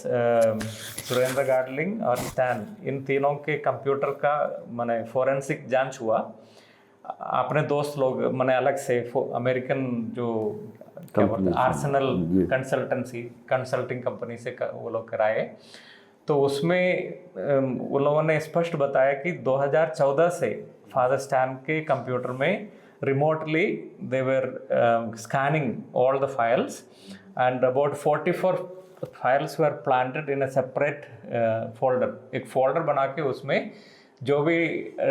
सुरेंद्र गार्डलिंग और स्टैन, इन तीनों के कंप्यूटर का मैंने फोरेंसिक जांच हुआ। अपने दोस्त लोग मैंने अलग से अमेरिकन जो क्या बोलते हैं, आर्सेनल कंसल्टिंग कंपनी से वो लोग कराए। तो उसमें उन लोगों ने स्पष्ट बताया कि 2014 से फादर स्टैन के कंप्यूटर में remotely they were scanning all the files and about 44 files were planted in a separate folder. एक फोल्डर बना के उसमें जो भी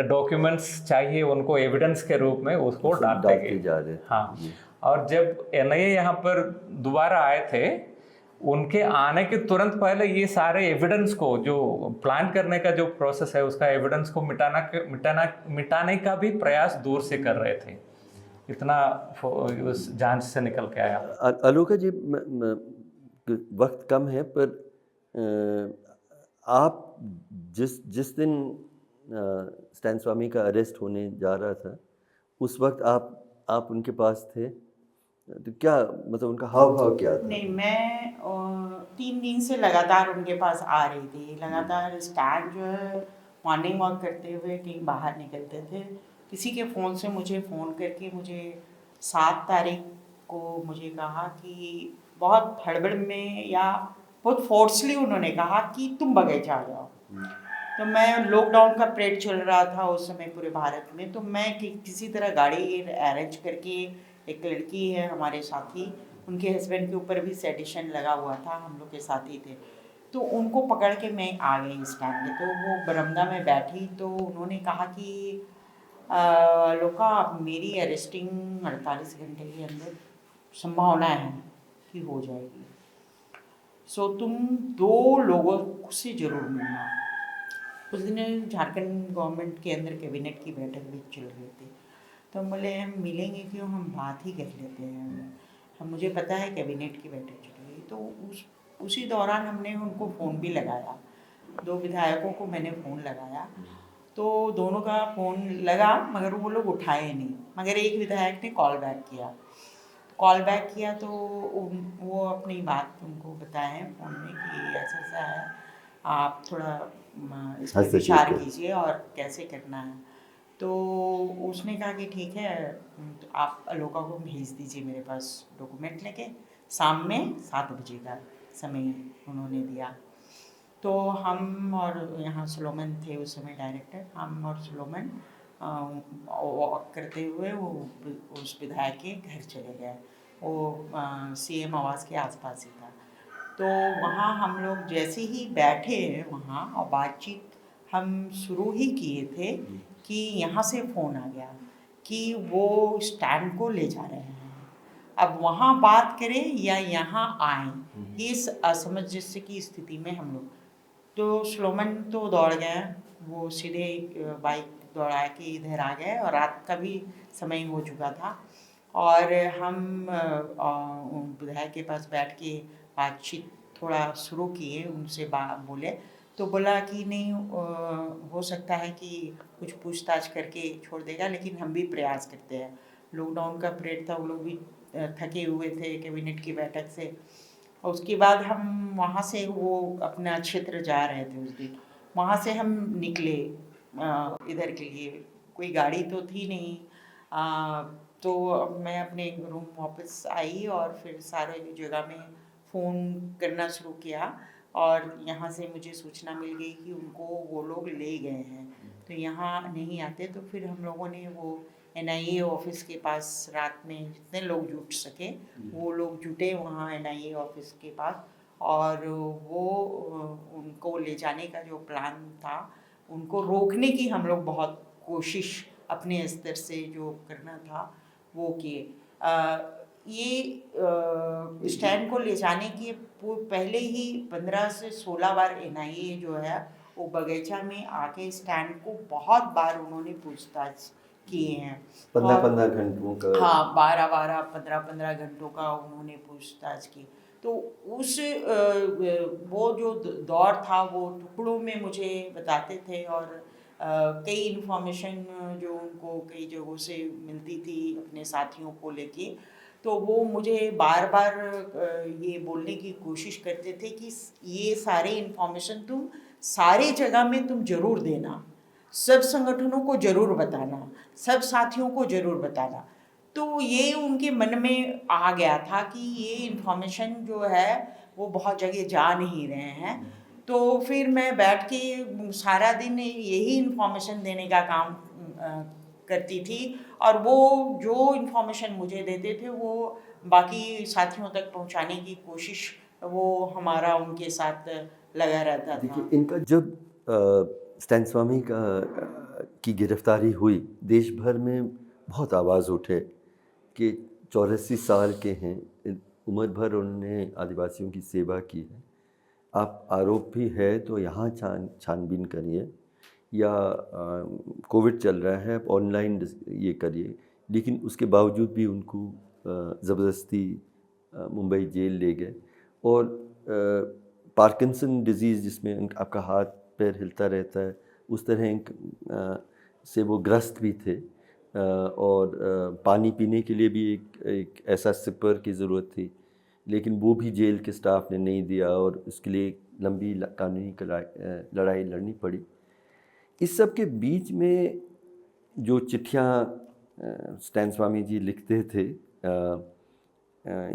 डॉक्यूमेंट्स चाहिए उनको एविडेंस के रूप में उसको डालते जा रहे। हाँ, और जब एनआईए यहाँ पर दोबारा आए थे, उनके आने के तुरंत पहले ये सारे एविडेंस को, जो प्लान करने का जो प्रोसेस है उसका एविडेंस को मिटाने का भी प्रयास दूर से कर रहे थे। इतना उस जांच से निकल के आया। आलोका जी, वक्त कम है, पर आप जिस दिन स्टैन स्वामी का अरेस्ट होने जा रहा था, उस वक्त आप उनके पास थे, तो क्या मतलब उनका हाव भाव क्या था? नहीं, मैं 3 दिन से लगातार उनके पास आ रही थी। लगातार स्टैन जो है मॉर्निंग वॉक करते हुए कहीं बाहर निकलते थे। किसी के फ़ोन से मुझे फ़ोन करके मुझे 7 तारीख को मुझे कहा कि बहुत हड़बड़ में या बहुत फोर्सली उन्होंने कहा कि तुम बगीचा आ जाओ। तो मैं, लॉकडाउन का पीरियड चल रहा था उस समय पूरे भारत में, तो मैं किसी तरह गाड़ी अरेंज करके, एक लड़की है हमारे साथी, उनके हस्बैंड के ऊपर भी सेडिशन लगा हुआ था, हम लोग के साथी थे, तो उनको पकड़ के मैं आ गई स्टैंड पे। तो वो बरामदा में बैठी तो उन्होंने कहा कि लोका, मेरी अरेस्टिंग 48 घंटे के अंदर संभावना है कि हो जाएगी, सो तुम 2 लोगों से ज़रूर मिलना। उस दिन झारखंड गवर्नमेंट के अंदर कैबिनेट की बैठक भी चल रही थी, तो हम बोले हम मिलेंगे क्यों, हम बात ही कर लेते हैं, हम, मुझे पता है कैबिनेट की बैठक चल रही। तो उसी दौरान हमने उनको फ़ोन भी लगाया, 2 विधायकों को मैंने फ़ोन लगाया, तो दोनों का फ़ोन लगा मगर वो लोग उठाए नहीं, मगर एक विधायक ने कॉल बैक किया तो वो अपनी बात उनको बताएं फ़ोन में कि ऐसा ऐसा है, आप थोड़ा इस पर विचार कीजिए और कैसे करना है। तो उसने कहा कि ठीक है, तो आप अलोका को भेज दीजिए मेरे पास डॉक्यूमेंट लेके, शाम में 7 बजे का समय उन्होंने दिया। तो हम और यहाँ सुलोमन थे उस समय डायरेक्टर, हम और सुलोमन वॉक करते हुए वो उस विधायक के घर चले गए। वो सीएम आवास के आसपास ही था। तो वहाँ हम लोग जैसे ही बैठे वहाँ और बातचीत हम शुरू ही किए थे कि यहाँ से फ़ोन आ गया कि वो स्टैंड को ले जा रहे हैं, अब वहाँ बात करें या यहाँ आएँ, इस असमंजस की स्थिति में हम लोग। तो सुलोमन तो दौड़ गए, वो सीधे बाइक दौड़ा के इधर आ गए और रात का भी समय हो चुका था, और हम विधायक के पास बैठ के बातचीत थोड़ा शुरू किए, उनसे बोले तो बोला कि नहीं, हो सकता है कि कुछ पूछताछ करके छोड़ देगा, लेकिन हम भी प्रयास करते हैं। लॉकडाउन का पीरियड था, वो लोग भी थके हुए थे कैबिनेट की बैठक से। और उसके बाद हम वहाँ से, वो अपना क्षेत्र जा रहे थे उस दिन, वहाँ से हम निकले इधर के लिए, कोई गाड़ी तो थी नहीं। तो मैं अपने रूम वापस आई और फिर सारे जगह में फ़ोन करना शुरू किया, और यहाँ से मुझे सूचना मिल गई कि उनको वो लोग ले गए हैं, तो यहाँ नहीं आते। तो फिर हम लोगों ने वो एनआईए ऑफिस के पास रात में जितने लोग जुट सके वो लोग जुटे वहाँ एनआईए ऑफिस के पास, और वो उनको ले जाने का जो प्लान था, उनको रोकने की हम लोग बहुत कोशिश अपने स्तर से जो करना था वो किए। ये स्टैन को ले जाने के पहले ही 15 से 16 बार एनआईए जो है वो बगीचा में आके स्टैन को बहुत बार उन्होंने पूछताछ किए हैं। 15 घंटों का। हाँ, 12 15 घंटों का उन्होंने पूछताछ की। तो उस वो जो दौर था वो टुकड़ों में मुझे बताते थे, और कई इन्फॉर्मेशन जो उनको कई जगहों से मिलती थी अपने साथियों को लेके, तो वो मुझे बार बार ये बोलने की कोशिश करते थे कि ये सारे इन्फॉर्मेशन तुम सारे जगह में तुम जरूर देना, सब संगठनों को जरूर बताना, सब साथियों को जरूर बताना। तो ये उनके मन में आ गया था कि ये इन्फॉर्मेशन जो है वो बहुत जगह जा नहीं रहे हैं। तो फिर मैं बैठ के सारा दिन यही इन्फॉर्मेशन देने का काम करती थी, और वो जो इन्फॉर्मेशन मुझे देते थे वो बाकी साथियों तक पहुंचाने की कोशिश वो हमारा उनके साथ लगा रहता था। देखिए, इनका जब स्टैन स्वामी की गिरफ्तारी हुई, देश भर में बहुत आवाज़ उठे कि 84 साल के हैं, उम्र भर उन्होंने आदिवासियों की सेवा की है, आप आरोप भी है तो यहाँ छानबीन करिए, या कोविड चल रहा है ऑनलाइन ये करिए। लेकिन उसके बावजूद भी उनको ज़बरदस्ती मुंबई जेल ले गए, और पार्किंसन डिजीज़ जिसमें आपका हाथ पैर हिलता रहता है, उस तरह से वो ग्रस्त भी थे, और पानी पीने के लिए भी एक ऐसा सिपर की ज़रूरत थी, लेकिन वो भी जेल के स्टाफ ने नहीं दिया, और उसके लिए लंबी कानूनी लड़ाई लड़नी पड़ी। इस सब के बीच में जो चिट्ठियाँ स्टैन स्वामी जी लिखते थे,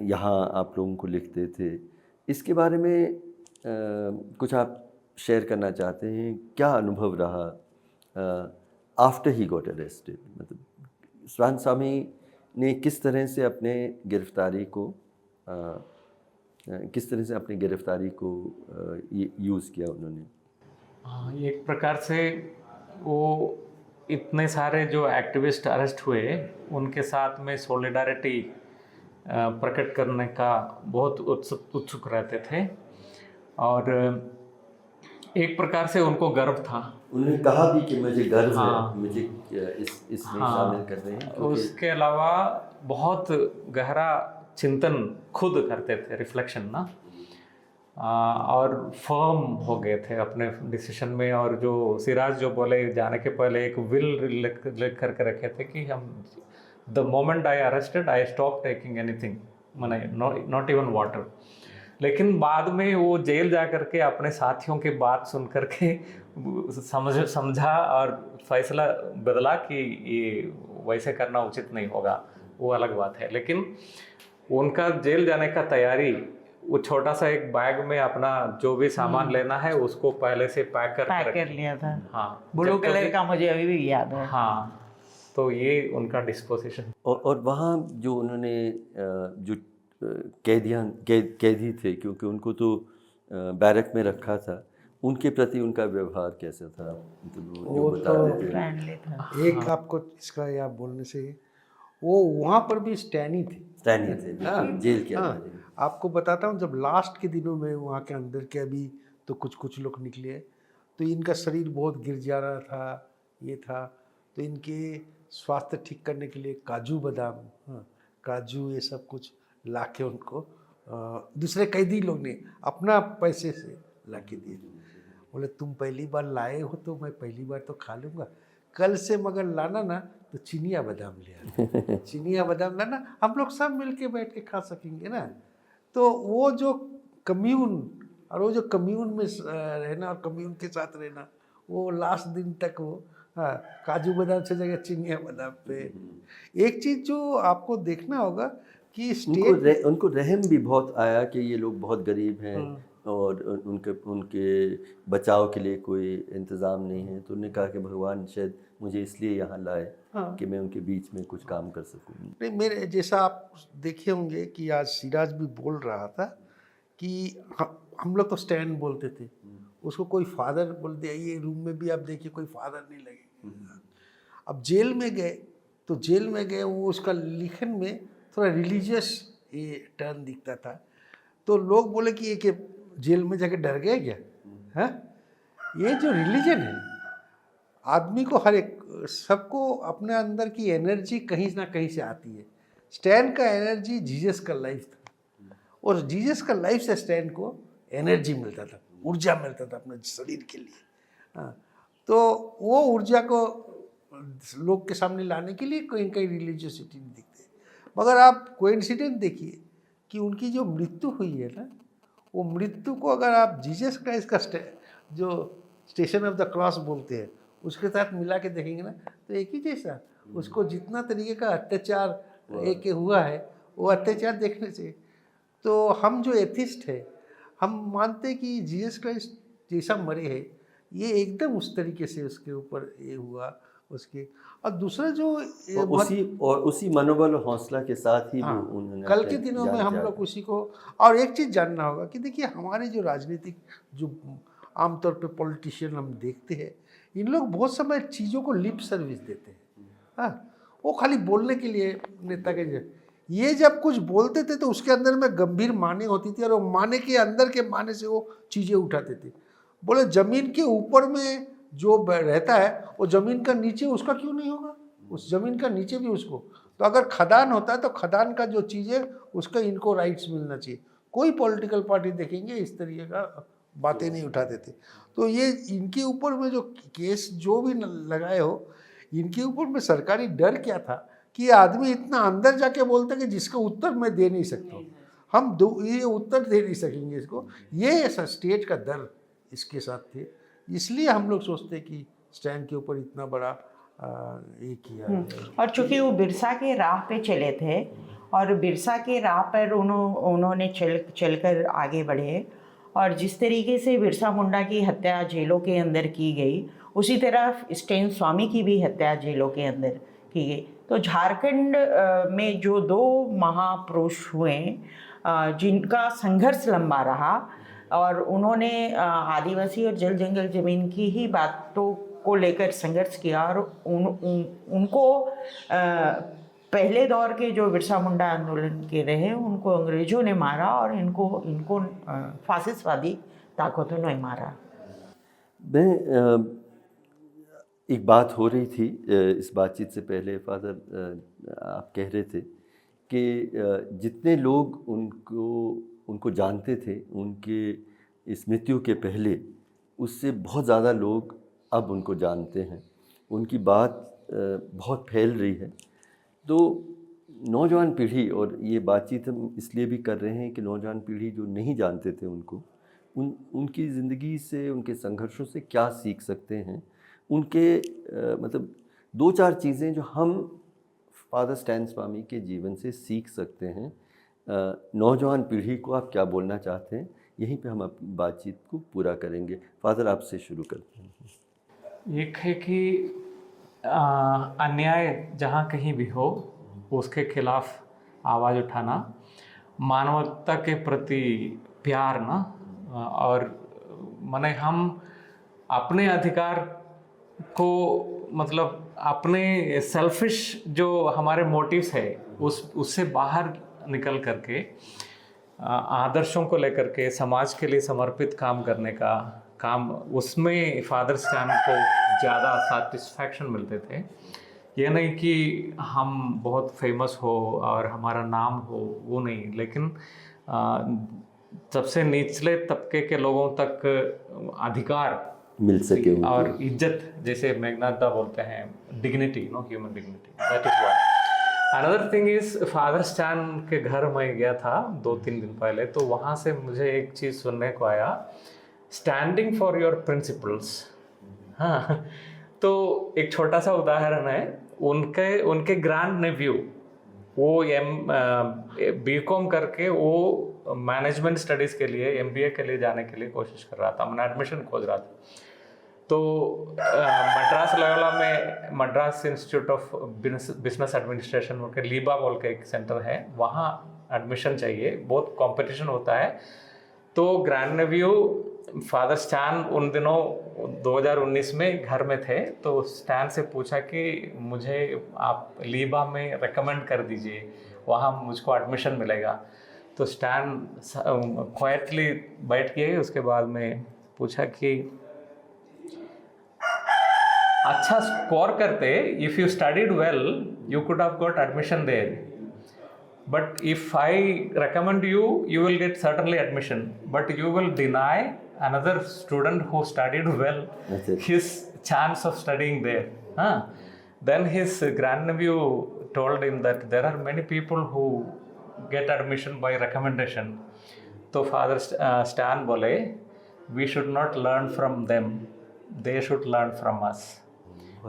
यहाँ आप लोगों को लिखते थे, इसके बारे में कुछ आप शेयर करना चाहते हैं? क्या अनुभव रहा आफ्टर ही गॉट अरेस्टेड? मतलब स्टैन स्वामी ने किस तरह से अपने गिरफ्तारी को यूज़ किया उन्होंने? हाँ, एक प्रकार से वो इतने सारे जो एक्टिविस्ट अरेस्ट हुए उनके साथ में सॉलिडारिटी प्रकट करने का बहुत उत्सुक रहते थे, और एक प्रकार से उनको गर्व था। उन्होंने कहा भी कि मुझे गर्व हाँ, है, मुझे इसमें हाँ, शामिल कर रहे हैं। उसके अलावा बहुत गहरा चिंतन खुद करते थे, रिफ्लेक्शन ना, और फर्म हो गए थे अपने डिसीजन में। और जो सिराज जो बोले जाने के पहले एक विल लिख करके रखे थे कि हम the moment I arrested I stop taking anything, माने नॉट इवन वाटर। लेकिन बाद में वो जेल जा करके अपने साथियों की बात सुन करके समझा और फैसला बदला कि ये वैसे करना उचित नहीं होगा, वो अलग बात है। लेकिन उनका जेल जाने का तैयारी, वो छोटा सा एक बैग में अपना जो भी सामान लेना है उसको पहले से पैक कर लिया था। हाँ, ब्लू कलर का मुझे अभी भी याद है। हाँ, तो ये उनका डिस्पोजिशन। और वहाँ जो उन्होंने जो कैदी थे, क्योंकि उनको तो बैरक में रखा था, उनके प्रति उनका व्यवहार कैसा था? मतलब वो बता देते हैं। फ्रेंडली था। एक आपको इसका या बोलने से, वो वहाँ पर भी स्टैनी थे, जेल के अंदर। आपको बताता हूँ, जब लास्ट के दिनों में वहाँ के अंदर के अभी तो कुछ लोग निकले, तो इनका शरीर बहुत गिर जा रहा था, ये था, तो इनके स्वास्थ्य ठीक करने के लिए काजू बादाम, काजू ये सब कुछ ला के उनको दूसरे कैदी लोग ने अपना पैसे से ला के दिए। बोले तुम पहली बार लाए हो तो मैं पहली बार तो खा लूँगा, कल से मगर लाना ना तो चिनिया बादाम ले आना, चिनिया बादाम लाना, हम लोग सब मिल के बैठ के खा सकेंगे ना। तो वो जो कम्यून, और वो जो कम्यून में रहना और कम्यून के साथ रहना, वो लास्ट दिन तक वो काजू बादाम से जगह चिनिया बादाम पे। एक चीज़ जो आपको देखना होगा कि उनको रहम भी बहुत आया कि ये लोग बहुत गरीब हैं और उनके बचाव के लिए कोई इंतज़ाम नहीं है, तो उन्होंने कहा कि भगवान शायद मुझे इसलिए यहाँ लाए कि मैं उनके बीच में कुछ काम कर सकूँ। नहीं, मेरे जैसा आप देखे होंगे कि आज सिराज भी बोल रहा था कि हम लोग तो स्टैंड बोलते थे, उसको कोई फादर बोल दिया, ये रूम में भी आप देखिए कोई फादर नहीं लगे। अब जेल में गए तो जेल में गए, वो उसका लिखन में थोड़ा रिलीजियस ये टर्न दिखता था। तो लोग बोले कि ये कि जेल में जाके डर गए क्या है। ये जो रिलीजन है, आदमी को हर एक सबको अपने अंदर की एनर्जी कहीं ना कहीं से आती है। स्टैन का एनर्जी जीसस का लाइफ था, और जीसस का लाइफ से स्टैन को एनर्जी मिलता था, ऊर्जा मिलता था अपने शरीर के लिए। हाँ, तो वो ऊर्जा को लोग के सामने लाने के लिए कहीं कहीं रिलीजियसिटी दिखते हैं। मगर आप कोइंसिडेंट देखिए कि उनकी जो मृत्यु हुई है ना, वो मृत्यु को अगर आप जीसस क्राइस्ट का जो स्टेशन ऑफ द क्रॉस बोलते हैं उसके साथ मिला के देखेंगे ना, तो एक ही जैसा। उसको जितना तरीके का अत्याचार एक हुआ है, वो अत्याचार देखने से तो हम जो एथिस्ट है, हम मानते हैं कि जीसस क्राइस्ट जैसा मरे है, ये एकदम उस तरीके से उसके ऊपर ये हुआ उसके। और दूसरा जो उसी मनोबल और हौसला के साथ ही हाँ, उन्होंने कल के दिनों में हम लोग उसी को। और एक चीज़ जानना होगा कि देखिए, हमारे जो राजनीतिक जो आमतौर पे पॉलिटिशियन हम देखते हैं, इन लोग बहुत समय चीज़ों को लिप सर्विस देते हैं। हाँ, वो खाली बोलने के लिए नेता के, ये जब कुछ बोलते थे तो उसके अंदर में गंभीर माने होती थी, और वो माने के अंदर के माने से वो चीज़ें उठाते थे। बोले ज़मीन के ऊपर में जो रहता है वो ज़मीन का नीचे उसका क्यों नहीं होगा, उस ज़मीन का नीचे भी उसको। तो अगर खदान होता है तो खदान का जो चीज़ है उसका इनको राइट्स मिलना चाहिए। कोई पॉलिटिकल पार्टी देखेंगे इस तरीके का बातें नहीं उठाते थे। तो ये इनके ऊपर में जो केस जो भी लगाए हो, इनके ऊपर में सरकारी डर क्या था कि आदमी इतना अंदर जाके बोलता कि जिसका उत्तर मैं दे नहीं सकता, हम ये उत्तर दे नहीं सकेंगे इसको। ये ऐसा स्टेट का डर इसके साथ थे, इसलिए हम लोग सोचते कि स्टैन के ऊपर इतना बड़ा ये किया। और चूंकि वो बिरसा के राह पे चले थे, और बिरसा के राह पर उन्होंने चलकर आगे बढ़े, और जिस तरीके से बिरसा मुंडा की हत्या जेलों के अंदर की गई, उसी तरह स्टैन स्वामी की भी हत्या जेलों के अंदर की गई। तो झारखंड में जो दो महापुरुष हुए जिनका संघर्ष लंबा रहा, और उन्होंने आदिवासी और जल जंगल ज़मीन की ही बातों को लेकर संघर्ष किया, और उनको पहले दौर के जो बिरसा मुंडा आंदोलन के रहे उनको अंग्रेज़ों ने मारा, और इनको फासिस्टवादी ताकतों ने मारा। मैं एक बात हो रही थी इस बातचीत से पहले, फादर आप कह रहे थे कि जितने लोग उनको जानते थे उनके इस मृत्यु के पहले, उससे बहुत ज़्यादा लोग अब उनको जानते हैं, उनकी बात बहुत फैल रही है। तो नौजवान पीढ़ी, और ये बातचीत हम इसलिए भी कर रहे हैं कि नौजवान पीढ़ी जो नहीं जानते थे उनको, उनकी ज़िंदगी से, उनके संघर्षों से क्या सीख सकते हैं, उनके मतलब दो चार चीज़ें जो हम फादर स्टैन स्वामी के जीवन से सीख सकते हैं। नौजवान पीढ़ी को आप क्या बोलना चाहते हैं, यहीं पे हम अपनी बातचीत को पूरा करेंगे। फादर आपसे शुरू करते हैं। एक है कि अन्याय जहाँ कहीं भी हो उसके खिलाफ आवाज़ उठाना, मानवता के प्रति प्यार ना, और माने हम अपने अधिकार को, मतलब अपने सेल्फिश जो हमारे मोटिव्स है उससे बाहर निकल करके आदर्शों को लेकर के समाज के लिए समर्पित काम करने का काम, उसमें फादर स्टैन को ज़्यादा सेटिस्फैक्शन मिलते थे। ये नहीं कि हम बहुत फेमस हो और हमारा नाम हो, वो नहीं, लेकिन सबसे निचले तबके के लोगों तक अधिकार मिल सके और इज्जत, जैसे मेघनाथ बोलते हैं, dignity, no human dignity, that is what. Another thing is, father Stan के घर मैं गया था 2-3 दिन पहले, तो वहाँ से मुझे एक चीज़ सुनने को आया, स्टैंडिंग फॉर योर प्रिंसिपल्स। हाँ, तो एक छोटा सा उदाहरण है, उनके ग्रैंड नेफ्यू, वो बीकॉम करके वो मैनेजमेंट स्टडीज़ के लिए, एमबीए के लिए जाने के लिए कोशिश कर रहा था, मैंने एडमिशन खोज रहा था। तो मद्रास लोयोला में Madras institute of business administration के लीबा बोल के एक सेंटर है, वहाँ एडमिशन चाहिए, बहुत कंपटीशन होता है। तो ग्रैंड नेफ्यू फादर स्टैन उन दिनों 2019 में घर में थे, तो स्टैन से पूछा कि मुझे आप लीबा में रेकमेंड कर दीजिए, वहाँ मुझको एडमिशन मिलेगा। तो स्टैन क्वाइटली बैठ के उसके बाद में पूछा कि अच्छा स्कोर करते, if you studied well you could have got admission there, but if I recommend you, you will get certainly admission, but you will deny another student who studied well That's it. his chance of studying there. Then his grandnephew told him that there are many people who get admission by recommendation. तो father Stan बोले, we should not learn from them, they should learn from us.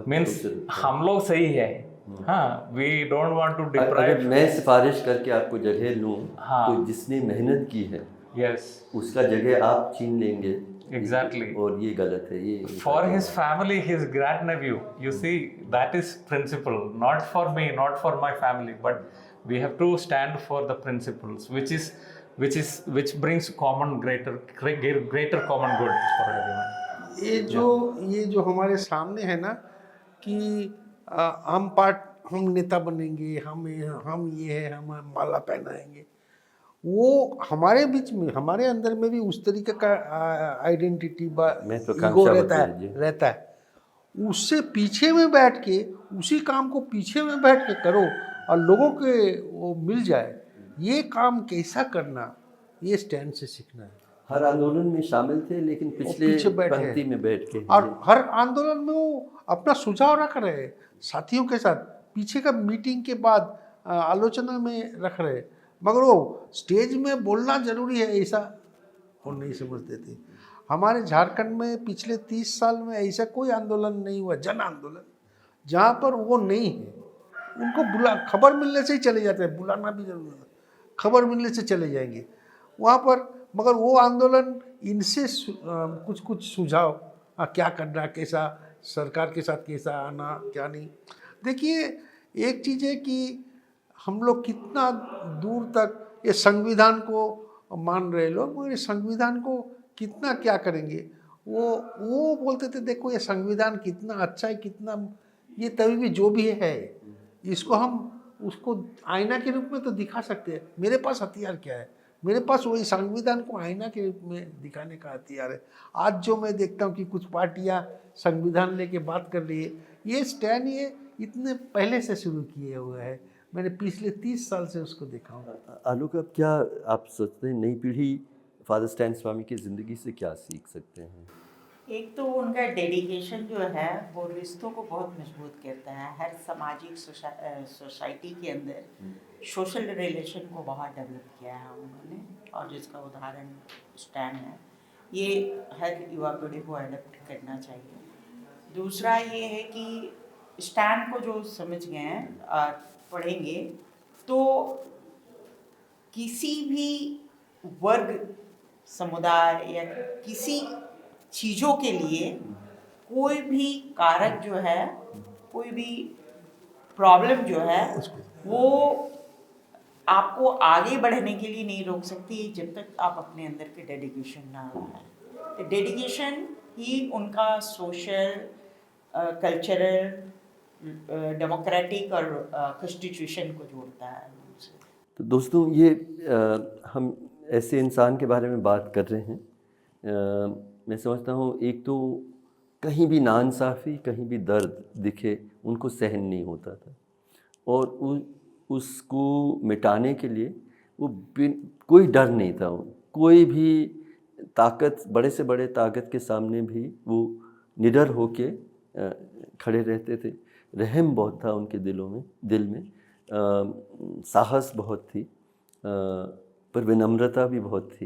Means हम लोग सही है, हाँ, we don't want to अगर deprive. मैं सिफारिश करके आपको जगह लूँ हाँ। तो जिसने मेहनत की है Yes, उसका जगह आप छीन लेंगे। exactly. और ये गलत है, ये For his family, his grandnephew, you see, that is principle, not for me, not for my family, but we have to stand for the principles, which brings greater common good for everyone. ये जो हमारे सामने है ना कि हम नेता बनेंगे, हम ये है, हम माला पहनाएंगे, वो हमारे बीच में, हमारे अंदर में भी उस तरीके का आइडेंटिटी ईगो रहता है। उससे पीछे में बैठ के, उसी काम को पीछे में बैठ के करो और लोगों के वो मिल जाए, ये काम कैसा करना, ये स्टैंड से सीखना है। हर आंदोलन में शामिल थे लेकिन पिछले पंक्ति में बैठ के, और हर आंदोलन में वो अपना सुझाव रख रहे साथियों के साथ, पीछे का मीटिंग के बाद आलोचना में रख रहे, मगर वो स्टेज में बोलना जरूरी है ऐसा वो नहीं समझते थे। हमारे झारखंड में पिछले 30 साल में ऐसा कोई आंदोलन नहीं हुआ, जन आंदोलन, जहाँ पर वो नहीं है। उनको खबर मिलने से ही चले जाते हैं, बुलाना भी जरूरी है, खबर मिलने से चले जाएंगे वहाँ पर। मगर वो आंदोलन इनसे कुछ सुझाव, क्या करना, कैसा सरकार के साथ कैसा आना, क्या नहीं। देखिए एक चीज़ है कि हम लोग कितना दूर तक ये संविधान को मान रहे लोग, मगर ये संविधान को कितना क्या करेंगे। वो बोलते थे देखो ये संविधान कितना अच्छा है, कितना ये तभी भी जो भी है इसको हम उसको आईना के रूप में तो दिखा सकते हैं। मेरे पास हथियार क्या है, मेरे पास वही संविधान को आईना के रूप में दिखाने का हथियार है। आज जो मैं देखता हूँ कि कुछ पार्टियाँ संविधान लेके बात कर रही है, ये स्टैंड ये इतने पहले से शुरू किए हुए है, मैंने पिछले 30 साल से उसको देखा हूँ। आलोक, अब क्या आप सोचते हैं नई पीढ़ी फादर स्टैन स्वामी की ज़िंदगी से क्या सीख सकते हैं? एक तो उनका डेडिकेशन जो है वो रिश्तों को बहुत मजबूत करता है। हर सामाजिक सोसाइटी के अंदर सोशल रिलेशन को बहुत डेवलप किया है उन्होंने, और जिसका उदाहरण स्टैन है। ये हर युवा पीढ़ी को अडॉप्ट करना चाहिए। दूसरा ये है कि स्टैन को जो समझ गए हैं और पढ़ेंगे तो किसी भी वर्ग, समुदाय या किसी चीज़ों के लिए कोई भी कारक जो है, कोई भी प्रॉब्लम जो है वो आपको आगे बढ़ने के लिए नहीं रोक सकती जब तक आप अपने अंदर के डेडिकेशन ना लाएं। तो डेडिकेशन ही उनका सोशल, कल्चरल, डेमोक्रेटिक और कॉन्स्टिट्यूशन को जोड़ता है उनसे। तो दोस्तों, ये हम ऐसे इंसान के बारे में बात कर रहे हैं। मैं समझता हूँ एक तो कहीं भी नाइंसाफ़ी, कहीं भी दर्द दिखे उनको सहन नहीं होता था, और उसको मिटाने के लिए वो कोई डर नहीं था। कोई भी ताकत, बड़े से बड़े ताकत के सामने भी वो निडर होके खड़े रहते थे। रहम बहुत था उनके दिल में, साहस बहुत थी, पर विनम्रता भी बहुत थी।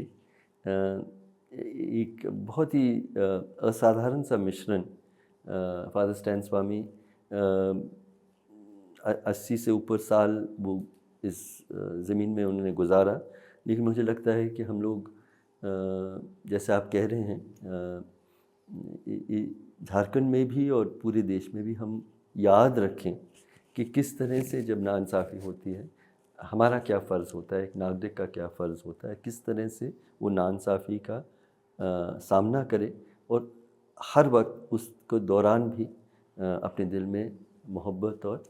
एक बहुत ही असाधारण सा मिश्रण फादर स्टैन स्वामी 80 से ऊपर साल वो इस ज़मीन में उन्होंने गुजारा। लेकिन मुझे लगता है कि हम लोग, जैसे आप कह रहे हैं, झारखंड में भी और पूरे देश में भी हम याद रखें कि किस तरह से जब नाइंसाफ़ी होती है हमारा क्या फ़र्ज़ होता है, एक नागरिक का क्या फ़र्ज़ होता है, किस तरह से वो नाइंसाफ़ी का सामना करे, और हर वक्त उसको दौरान भी अपने दिल में मोहब्बत और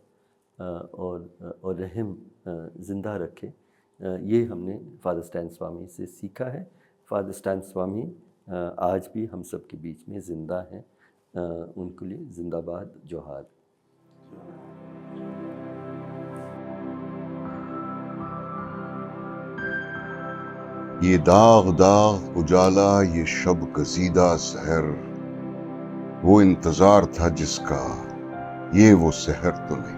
और रहम ज़िंदा रखे, ये हमने फादर स्टैन स्वामी से सीखा है। फादर स्टैन स्वामी आज भी हम सब के बीच में ज़िंदा हैं। उनके लिए जिंदाबाद, जोहार। ये दाग दाग उजाला, ये शब कसीदा सहर, वो इंतजार था जिसका, ये वो सहर तो नहीं।